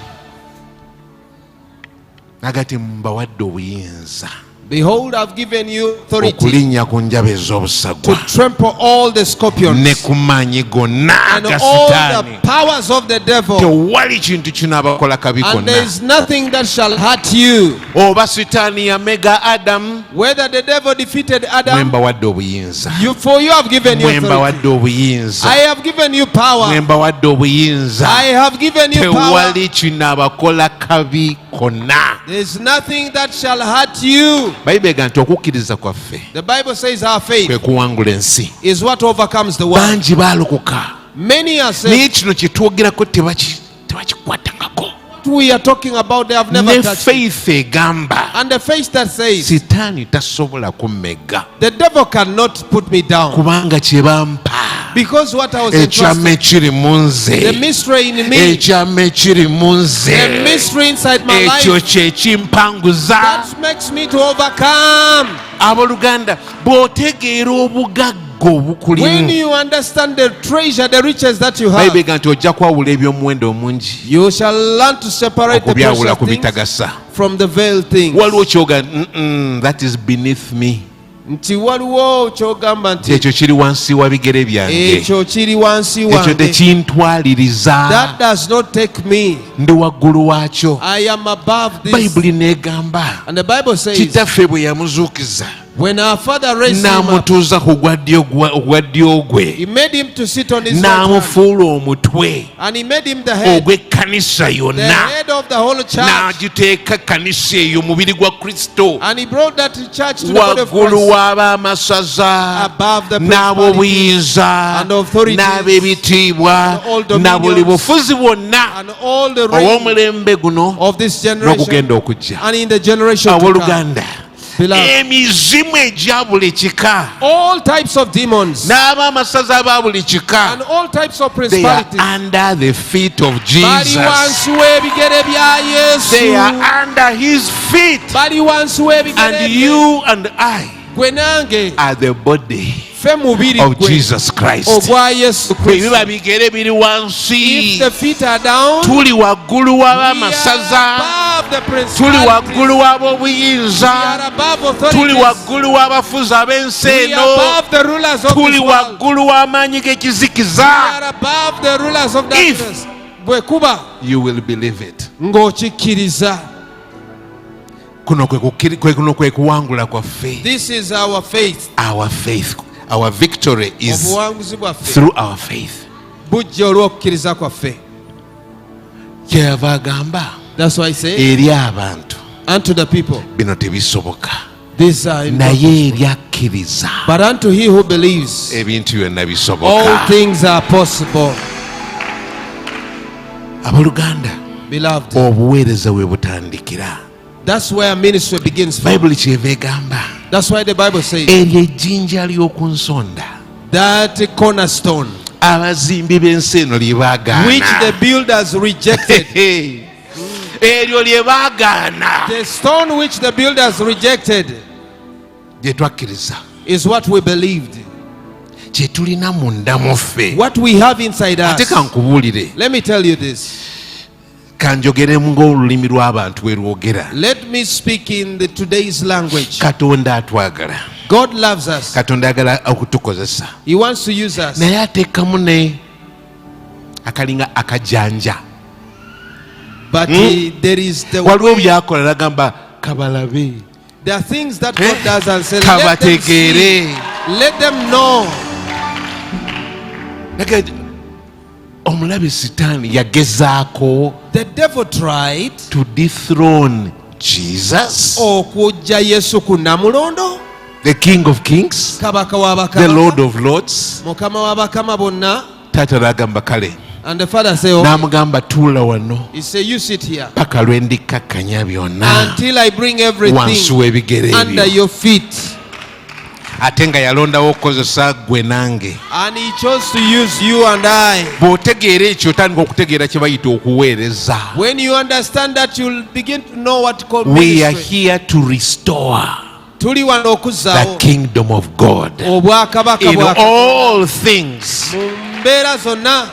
Nagati mbawadde obuyinza Behold, I've given you authority okulinnya ku njaba to ez'obusagwa trample all the scorpions ne ku maanyi gonna and aga all the Sitaani. powers of the devil, Tewali kintu kinaabakola kabi and konna. there is nothing that shall hurt you. Oba Sitaani yamega Adamu, Whether the devil defeated mwe Adam, mbawadde obuyinza, for you have given you mwe authority. mbawadde obuyinza, I have given you mwe power. mbawadde obuyinza. I have given you power. Tewali kinaabakola kabi konna. There is nothing that shall hurt you. Bayibuli egamba nti okukkiriza kwaffe The Bible says our kwe faith kuwangula ensi. is what overcomes the world. Bangi baalokoka Many are naye saved. kino kye twogerako tebakikwatangako. What we are talking about, they have never Ne touched it. faith egamba And the faith that says, Sitaani tasobola kummega the devil cannot put me down kubanga kye bampa Because what I was ekyama entrusted, ekiri mu nze, the mystery in me, ekyama ekiri mu nze, the mystery inside my ekyo life, kye kimpanguza. that makes me to overcome. Abooluganda, bw'otegeera obugagga When obukulimu, you understand the treasure, the riches that you have, Bayibuli egamba nti ojja kwawula eby'omuwendo omungi you shall learn to separate the okubyawula ku precious things bitagasa. from the veiled things. Waliwo kyoga that is beneath me, Nti waliwo kyogamba nti ekyo kiri wansi wa bigere byange, ekyo kiri wansi ekyo wange. tekintwaliriza, That does not take me. ndi waggulu waakyo. I am above this. Bayibuli neegamba And the Bible says, kitaffe bwe yamuzuukiza when our father raised him up, n'amutuuza ku gwa ddyo gwe, he made him to sit on his right hand, n'amufuula omutwe and he made him the head, ogw'ekkanisa the yonna, head of the whole church, n'agiteeka kanisa eyo mubiri gwa Kristo, and he brought that church to the body of waggulu Christ, w'abaamasaza above the n'ab'obuyinza and authorities n'ab'ebitiibwa and all na buli dominions bufuzi bwonna and all the reign ow'omulembe guno of this generation n'okugenda okujja. and in the generation to come. Abooluganda, Beloved, emizimu egya buli kika all types of demons n'abaamasaza aba buli and kika, all types of they are principalities under the feet of bali Jesus. wansi w'ebigere bya They are Yesu, under his feet, bali wansi w'ebigere and bye. you and I Gwe nange are the body ffe mubiri of gwe Jesus Christ. ogwa Yesu Bwe biba Kristo. bigere biri If wansi, the feet are down, tuli waggulu we are w'abamasaza, above the tuli principalities, waggulu we are w'ab'obuyinza, above tuli authorities, waggulu w'abafuzi ab'ensi we are eno, above the rulers of tuli this world, waggulu w'amaanyi we g'ekizikiza. are above the rulers of darkness. Bwe kuba You will believe it. ng'okikkiriza. Kuno kwe kuwangula kwaffe. This is our faith. Our faith, our victory is Obuwanguzi bwaffe through our faith. bujja olw'okukkiriza kwaffe. Kyeyava agamba That's why I say, eri abantu unto the people, bino tebisoboka, these are impossible. naye eri akkiriza But unto he who believes, ebintu byonna all bisoboka. things are possible. Abooluganda, Beloved, obuweereza we butandikira. that's where ministry begins from. Bayibuli kyeva egamba That's why the Bible says eryo ejjinja ly'oku nsonda that cornerstone abazimbi b'ensi eno lye which the baagaana. builders rejected, Eryo lye baagaana the stone which the builders rejected gye twakkiriza, is what we believed, kye tulina munda mu ffe. what we have inside Ate us. kankubuulire, Let me tell you this. kanjogeremu ng'olulimi lw'abantu bwe lwogera. Let me speak in the today's language. Katonda atwagala, God loves us. Katonda ayagala okutukozesa, He wants to use us. naye ateekamu ne akalinga akajanja. But there is the Waliwo way, byakola nagamba kabalabe, there are things that God does and says, kabategeere. let them know. Omulabe Sitaani yagezaako The devil tried to dethrone Jesus, okujja Yesu ku namulondo, the King of Kings, kabaka wa the Lord bakama, of Lords. mukama wa bakama bonna. Taata n'agamba kale, And the father said, oh, n'amugamba tuula wano he said, you sit here paka lwe ndikakkanya byonna until I bring wansi everything w'ebigere under ebyo. your feet. Ate nga yalondawo okukozesa gwe nange. And he chose to use you and I. Bw'otegeera ekyo otandika okutegeera kye bayita okuweereza. When you understand that, you'll begin to know what called We are ministry. here to restore Tuli wano the okuzzaawo kingdom of God. obwakabaka In bwa Katonda. all things, Mu mbeera zonna,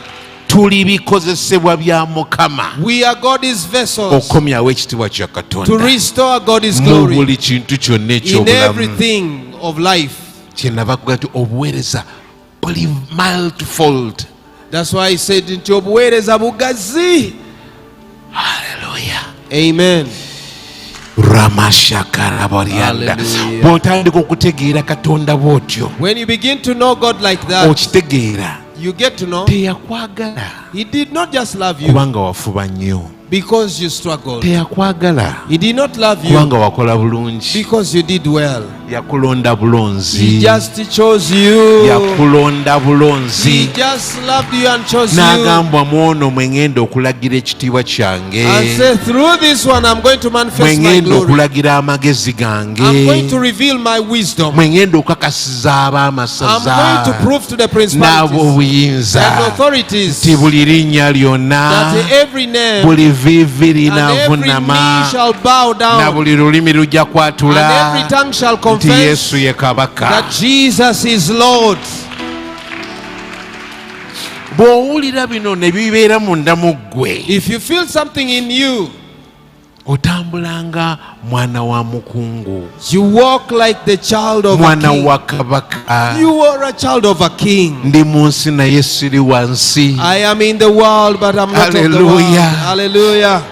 tuli bikozesebwa bya Mukama we are God's vessels okomyawo ekitiibwa kya to Katonda restore God's mu glory buli kintu kyonna in eky'obulamu. everything of life. Kyenava kuga nti obuweereza buli multifold. That's why he said nti obuweereza bugazi. Hallelujah. Amen. Ramashakarabaryanda. Hallelujah. Bw'otandika okutegeera Katonda bw'otyo, When you begin to know God like that, okitegeera you get to know teyakwagala he did not just love you kubanga wafuba nnyo, because you struggled. teyakwagala He did not love you kubanga wakola bulungi, because you did well. yakulonda He bulonzi, just chose you. yakulonda He bulonzi. just loved you and chose you. N'agamba mwono mwe ngenda okulagira ekitiibwa kyange, And say, through this one, I'm going to mwe manifest my ngenda glory. okulagira amagezi I'm going to gange, reveal my wisdom. mwe ngenda okakasiza I'm going abaamasaza to prove to the n'abo principalities obuyinza and authorities ti buli linnya lyonna, that every name buli viivi and every linaavunama, knee shall bow na down buli lulimi lujja and kwatula every tongue shall nti confess Yesu ye kabaka. that Jesus is Lord. Bw'owulira bino ne bibeera munda mu ggwe, If you feel something in you, otambulanga mwana wa mukungu, you walk like the child of a mwana king. wa kabaka. You are a child of a king. Ndi mu nsi naye siri wansi. I am in the world, but I'm not of the world. Hallelujah. Hallelujah.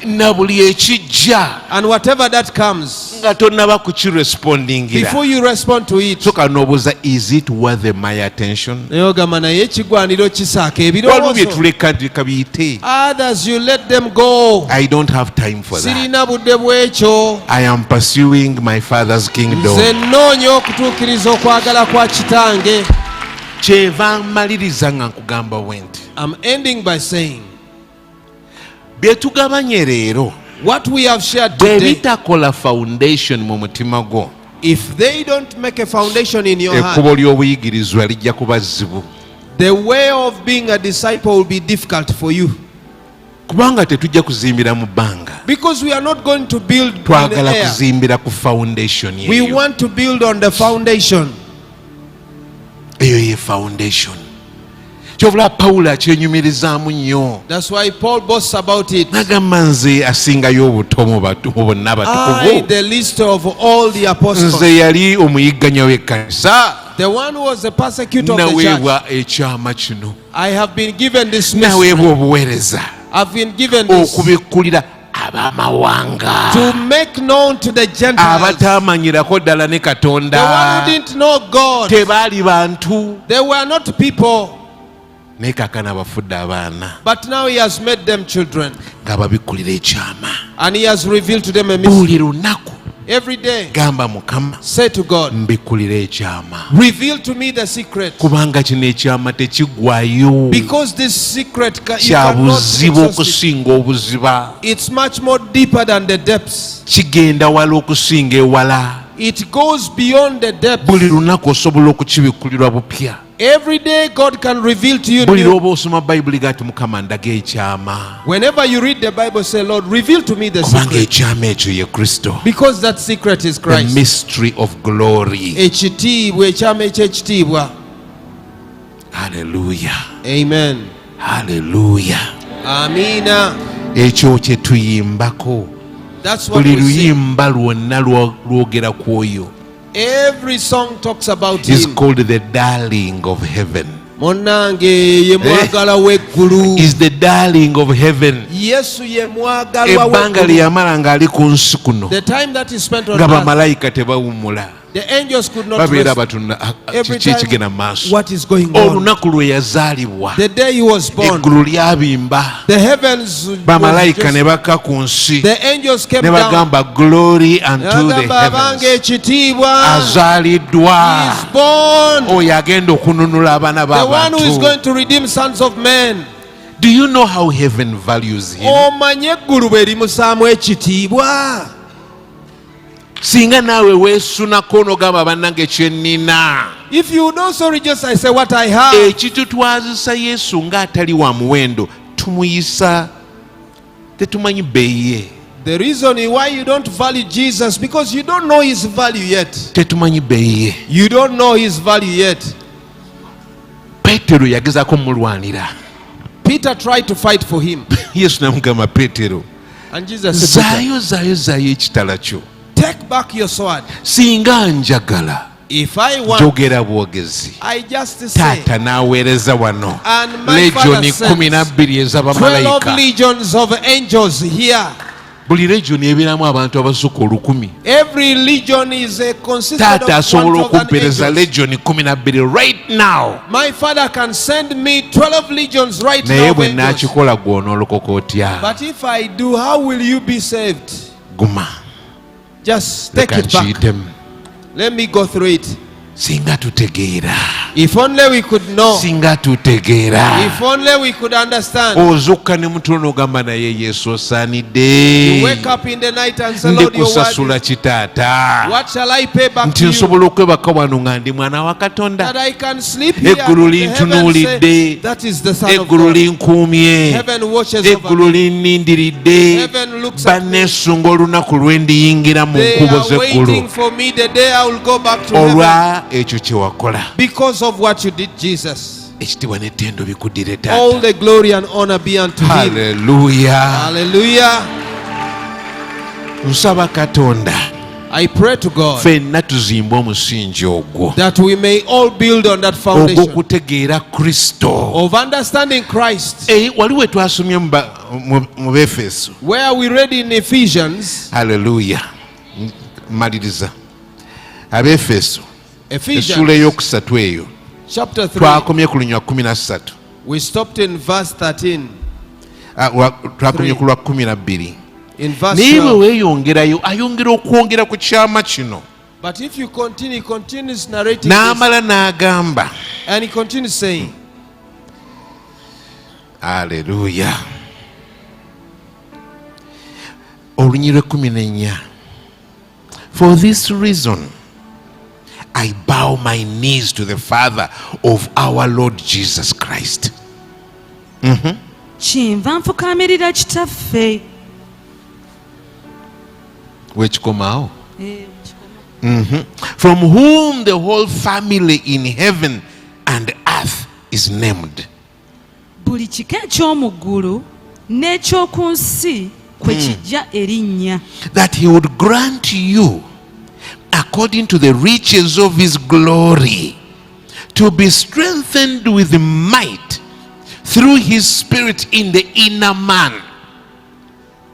Na buli ekijja And whatever that comes, nga tonnaba kukirespondingira, before you respond to it, soka n'obuuza, is it worth my attention? naye ogamba naye ekigwaniro kisaaka Waliwo bye ebirowoozo. tuleka kabiyite. Others you let them go. I don't have time for that. Sirina budde bwekyo. I am pursuing my father's kingdom. Nze nnoonya okutuukiriza okwagala kwa kitange. Kyeva mmaliriza nga nkugamba bwenti, I'm ending by saying, bye tugabanye leero what we have shared bwe today, bitakola foundation mu mutima gwo, if they don't make a foundation in your heart, ekkubo ly'obuyigirizwa lijja kuba zzibu, the way of being a disciple will be difficult for you. kubanga tetujja kuzimbira mu bbanga, Because we are not going to build in the twagala air. kuzimbira ku foundation We yeyo. want to build on the foundation. Eyo ye foundation. Kyovula Pawulo akyenyumirizaamu nnyo, That's why Paul boasts about it. n'agamba nze asingayo obuto mu bonna I, abatukuvu, the least of all the apostles, nze yali omuyigganya w'ekkanisa, the one who was the persecutor of the church. naweebwa ekyama kino, I have been given this mystery. naweebwa obuweereza I've been given this okubikkulira ab'amawanga to make known to the Gentiles. abataamanyirako ddala ne The one Katonda, who didn't know God. tebaali bantu, They were not people. naye kaakano abafudde abaana, But now he has made them children. ng'ababikkulira ekyama. And he has revealed to them a mystery. Buli lunaku Every day, gamba Mukama, say to God, mbikkulira ekyama, reveal to me the secret. kubanga kino ekyama tekiggwayo, Because this secret, you kya cannot buzibu exhaust it. okusinga obuziba, It's much more deeper than the depths. kigenda wala okusinga ewala. It goes beyond the depths. Buli lunaku osobola okukibikkulirwa bupya. Every day God can reveal to you Buli new. lw'oba osoma bayibuli gati Mukama ndaga ekyama, Whenever you read the Bible, say, Lord, reveal to me the kubanga secret. ekyama ekyo ye Kristo, Because that secret is the Christ. mystery of glory. Ekitiibwa, ekyama eky'ekitiibwa. Haleluya, Amen. haleluya. Amina. Ekyo kye tuyimbako. That's what Buli we sing. luyimba lwonna lwogera ku oyo. Every song talks about He's him. called the darling of heaven. Munnange ye mwagala w'eggulu. Is the darling of heaven. Yesu ye mwagalwa Ebbanga lye w'eggulu. yamala ng'ali ku nsi kuno, The time that he spent on nga earth, bamalayika tebawummula, the angels could not babeera rest. batunda Every kiki time, ekigenda mu maaso. what is going on? Olunaku lwe yazaalibwa, The day he was born, eggulu lyabimba, the heavens, was bamalayika just- ne bakka ku nsi, the angels came ne down. bagamba glory unto the Nagamba abange heavens. ekitiibwa. Azaaliddwa He is born. oyo agenda okununula abaana The one who is going b'abantu. to redeem sons of men. Do you know how heaven values him? Omanye eggulu bwe limusaamu ekitiibwa. Singa naawe weesunako n'ogamba bannange kye nnina, If you would also rejoice, I say what I have. ekitutwazisa Yesu ng'atali wa muwendo tumuyisa, tetumanyi bbeeyi ye, The reason why you don't value Jesus, because you don't know his value yet. tetumanyi bbeeyi ye. You don't know his value yet. Peetero yagezaako mulwanira. Peter tried to fight for him. Yesu namugamba, Peetero, And Jesus said, Peter, zaayo ekitala kyo. take back your sword. Singa njagala If I want, njogera bwogezi, I just say, taata n'aweereza wano and my father legioni sent 12 12 ez'abamalayika. legions of angels here. Buli legioni ebeeramu abantu abasukka 10,000. Every legion is a consisted Taata of asobola 1,000 okumpeereza angels. legioni 12 right now. My father can send me 12 legions right Naye now. of bwe angels. naakikola gw'onoolokoka otya? But if I do, how will you be saved? Guma, Just take leka it back. nkiyitemu. Let me go through it. Singa tutegeera. If only we could know. Singa tutegeera. If only we could understand. Ozukka ne mutulo n'ogamba naye Yesu osaanidde. You wake up in the night and say, Lord, your Ndikusasula word. kitaata. What shall I pay back Nti to you? nsobola okwebaka wano nga ndi mwana wa Katonda. That I can sleep here. Eggulu The heavens say, lintunuulidde. that is the Son of Eggulu God. linkuumye. Heaven watches over Eggulu me. linnindiridde. Heaven looks at me. Banneesunga olunaku lwe ndiyingira mu They nkubo are waiting z'eggulu. for me the day I will go back to heaven. Olwa ekyo kye wakola. Because of what you did, Jesus. Ekitiibwa n'ettendo bikuddire All taata. the glory and honor be unto him. Haleluya. Hallelujah. Nsaba Katonda I pray to God ffenna tuzimbe omusingi ogwo that we may all build on that foundation ogw'okutegeera Kristo. of understanding Christ. Wali we twasomye mu Befeso. Where we read in Ephesians, Haleluya. Maliriza. Abefeso essula Ephesians eyokusatu eyo chapter 3, twakomye ku lunywa 13. we stopped in verse 13. Twakomye ku lwa 12. In verse naye bwe 12. weeyongerayo ayongera okwongera ku kyama kino But if you continue, he continues narrating this, n'amala n'agamba. and he continues saying, Haleluya. Olunyi lwe 14. For this reason I bow my knees to the Father of our Lord Jesus Christ. kyenva nfukaamirira kitaffe. Wekikomaawo. From whom the whole family in heaven and earth is named. Buli kika eky'omu ggulu n'eky'oku nsi kwe kijja erinnya. That he would grant you, according to the riches of his glory, to be strengthened with might through his spirit in the inner man.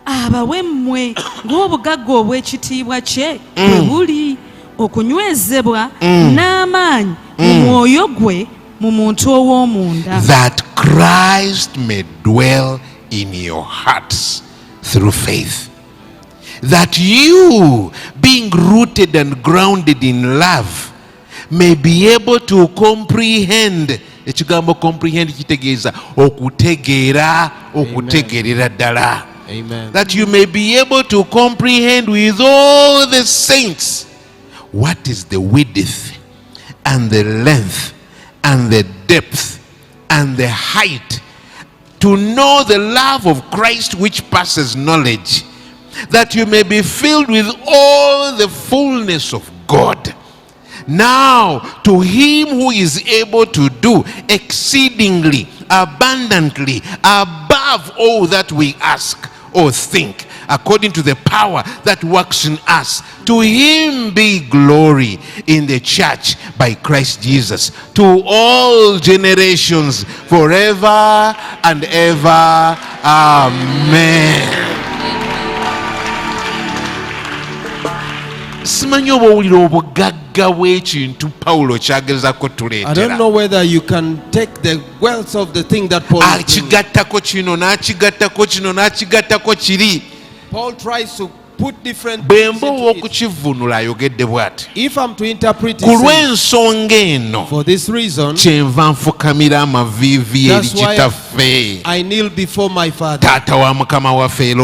Abawe mmwe ng'obugagga obw'ekitiibwa kye bwe buli, okunywezebwa n'amaanyi mu mwoyo gwe mu muntu ow'omunda. That Christ may dwell in your hearts through faith. That you, being rooted and grounded in love, may be able to comprehend. Ekigambo comprehend kitegeeza okutegeera, okutegeerera ddala. Amen. That you may be able to comprehend with all the saints what is the width and the length and the depth and the height, to know the love of Christ which passes knowledge, that you may be filled with all the fullness of God. Now to him who is able to do exceedingly abundantly above all that we ask or think, according to the power that works in us, to him be glory in the church by Christ Jesus to all generations forever and ever. Amen. Simanyi oba owulira obugagga bw'ekintu Pawulo ky'agezaako I don't tuleetera. know whether you can take the wealth of the thing that Paul is doing. Akigattako kino n'akigattako kino n'akigattako kiri. Paul tries to put different Bwe things mba into it. ow'okukivvuunula ayogedde bw'ati. If I'm to interpret Ku it, saying, lw'ensonga eno for this reason, kyenva nfukamira amaviivi eri that's why kitaffe I kneel before my Father, taata wa mukama waffe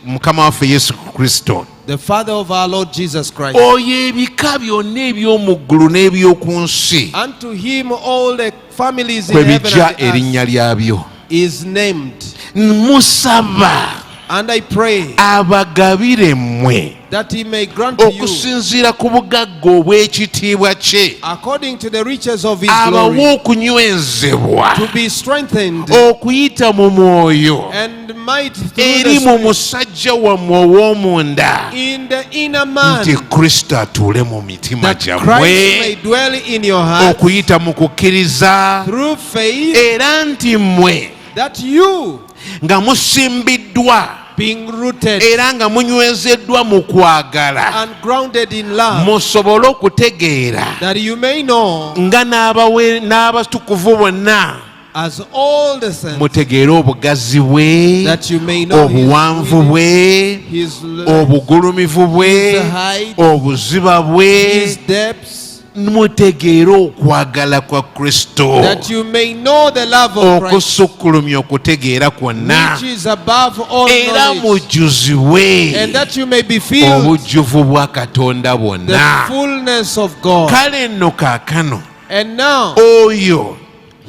mukama waffe Yesu Kristo. the Father of our Lord Jesus Christ. Oyo ebika byonna eby'omu ggulu n'eby'oku nsi Unto him all the families in kwe heaven bijja and earth erinnya lyabyo. is named. Musaba And I pray abagabire mmwe that he may grant to you, okusinziira ku bugagga obw'ekitiibwa kye, according to the riches of his abawe glory, okunywezebwa to be strengthened okuyita mu mwoyo and might through eri the mu Spirit musajja wammwe ow'omunda, in the inner man, nti Kristo atuule mu mitima that Christ may gyammwe dwell in your heart okuyita mu kukkiriza, through faith, era nti mmwe that you, nga musimbiddwa being rooted era nga munywezeddwa mu kwagala, and grounded in love, musobole okutegeera that you may know nga n'abatukuvu bonna as all the saints, mutegeere obugazi bwe, that you may know obuwanvu bwe, his obugulumivu bwe, his height, obuziba bwe, his depths, mutegeere okwagala kwa Kristo, that you may know the love of Christ, okusukkulumya okutegeera kwonna, which is above all era knowledge, mujjuzibwe and that you may be filled obujjuvu bwa Katonda the bwonna. fullness of God. Kale nno kaakano And now, oyo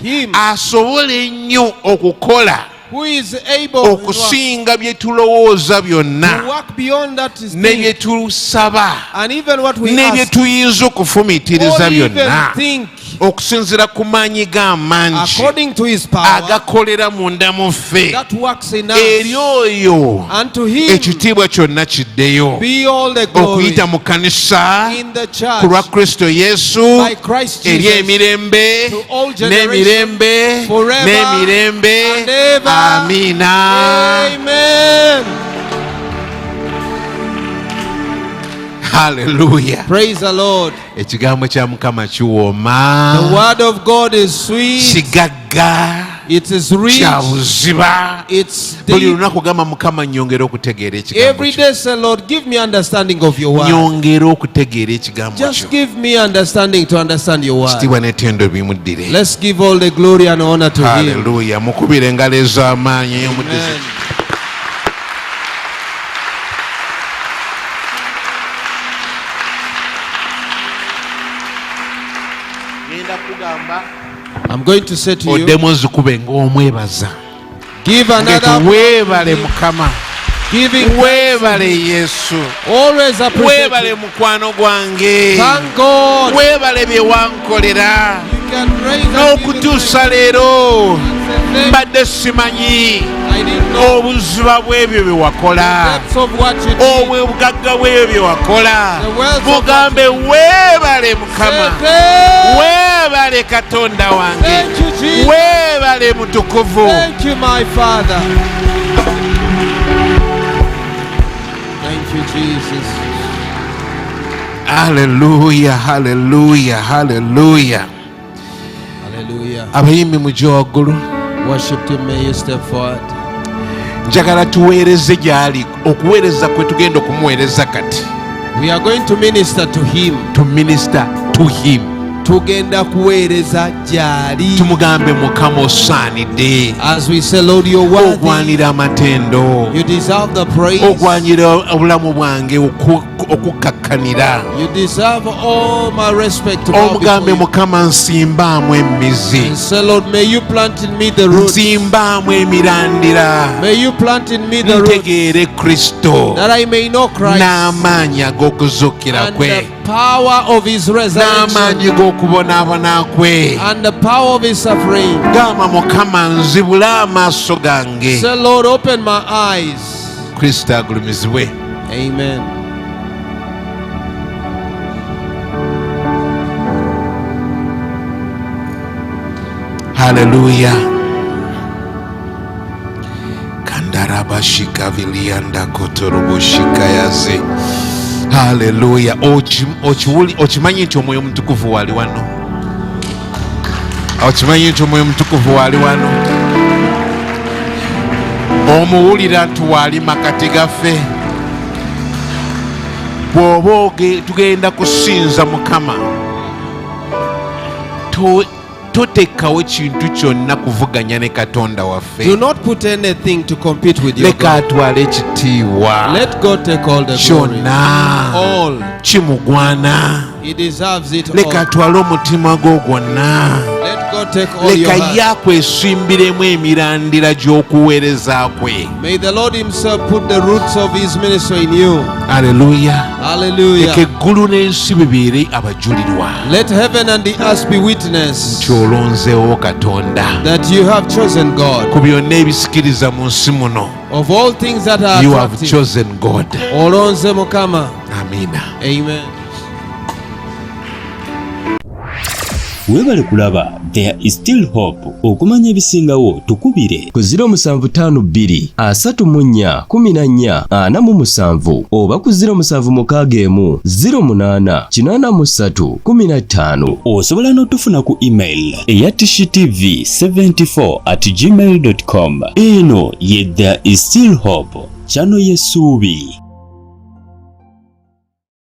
him asobola ennyo okukola who is able to okusinga bye tulowooza byonna work beyond that is ne bye think, tulusaba and even what we ne bye ask, tuyinza okufumiitiriza or even byonna think, okusinziira ku maanyi g'amangi according to his power agakolera munda mu ffe. that works in us. Eri oyo Unto him ekitiibwa kyonna kiddeyo be all the glory okuyita mu kanisa in the ku lwa church Kristo Yesu by Christ eri Jesus emirembe to all generations, n'emirembe forever n'emirembe. and ever. Amiina. Amen. Hallelujah. Praise the Lord. Ekigambo kya Mukama The kiwooma, word of God is sweet. kigagga, It is rich. kya buziba. It's Buli deep. lunaku gamba Mukama nyongera okutegeera ekigambo Every kyo. day say, Lord, give me understanding of your word. Nyongera okutegeera ekigambo Just kyo. give me understanding to understand your word. Kitiibwa n'ettendo bimuddire. Let's give all the glory and honor to him. Haleluya. Mukubire engalo ez'amaanyi ey'omudizi. Amen. Ngenda kugamba I'm going to say to you, oddemu nzikube ng'omwebaza. give Ngeto another, weebale Mukama, giving, weebale Yesu, always appreciate. weebale mukwano gwange, Thank God. weebale bye wankolera You can raise and give him n'okutuusa leero thanks. mbadde simanyi I didn't know obuziba bw'ebyo bye wakola, depths of what you did. obugagga bw'ebyo bye wakola. The wealth of Mugambe weebale Mukama, Say, weebale Katonda wange, thank you, Jesus. weebale Mutukuvu. Thank you, my Father. Thank you, Jesus. Haleluya, haleluya, haleluya. Hallelujah. Abayimbi mujje waggulu. Worship him, may you step forward. Njagala tuweereze gy'ali, okuweereza kwe tugenda okumuweereza kati. We are going to minister to him. To minister to him. Tugenda kuweereza gy'ali. Tumugambe Mukama osaanidde. As we say, Lord, you're worthy. Ogwanira amatendo. You deserve the praise. Ogwanira obulamu bwange okukakkanira. You deserve all my respect to bow Omugambe before you. Mukama nsimbaamu emizi. And say, Lord, may you plant in me the roots. Nsimbaamu emirandira. May you plant in me the roots, Ntegeere Kristo that I may know Christ n'amaanyi ag'okuzuukira and kwe, the power of his resurrection n'amaanyi g'okubonaabona kwe. and the power of his suffering. Gamba Mukama nzibule amaaso gange. Say, Lord, open my eyes. Kristo agulumizibwe. Amen. Haleluya. Kandarabashika vilianda kotoroboshika yaze. Haleluya. Okimanyi nti Omwoyo Omutukuvu wali wano? Okimanyi nti Omwoyo Omutukuvu wali wano? Omuwulira nti wali makati gaffe. Bw'oba tugenda kusinza Mukama, totekawo kintu kyonna kuvuganya ne Katonda waffe. Do not put anything to compete with your Leka God. atwale ekitiibwa Let God take all the glory. kyonna, All. kimugwana. He deserves it Leka all. atwale omutima gwo gwonna. Let God take all your Leka heart. ye akwesimbiremu emirandira gy'okuweereza kwe. May the Lord himself put the roots of his ministry in you. Aleluya. Hallelujah. Leka eggulu n'ensi bibeere abajulirwa Let heaven and the earth be witness nti olonzeewo Katonda that you have chosen God. ku byonna ebisikiriza mu nsi muno. Of all things that are You have attractive, chosen God. olonze Mukama. Amiina. Amen. Weebale kulaba There is Still Hope. Okumanya ebisingawo tukubire ku 0752 34 14 47 oba ku 0761 08 83 15. Osobola n'otufuna ku email eya tv74@gmail.com. Eno ye There is Still Hope, channel y'essuubi.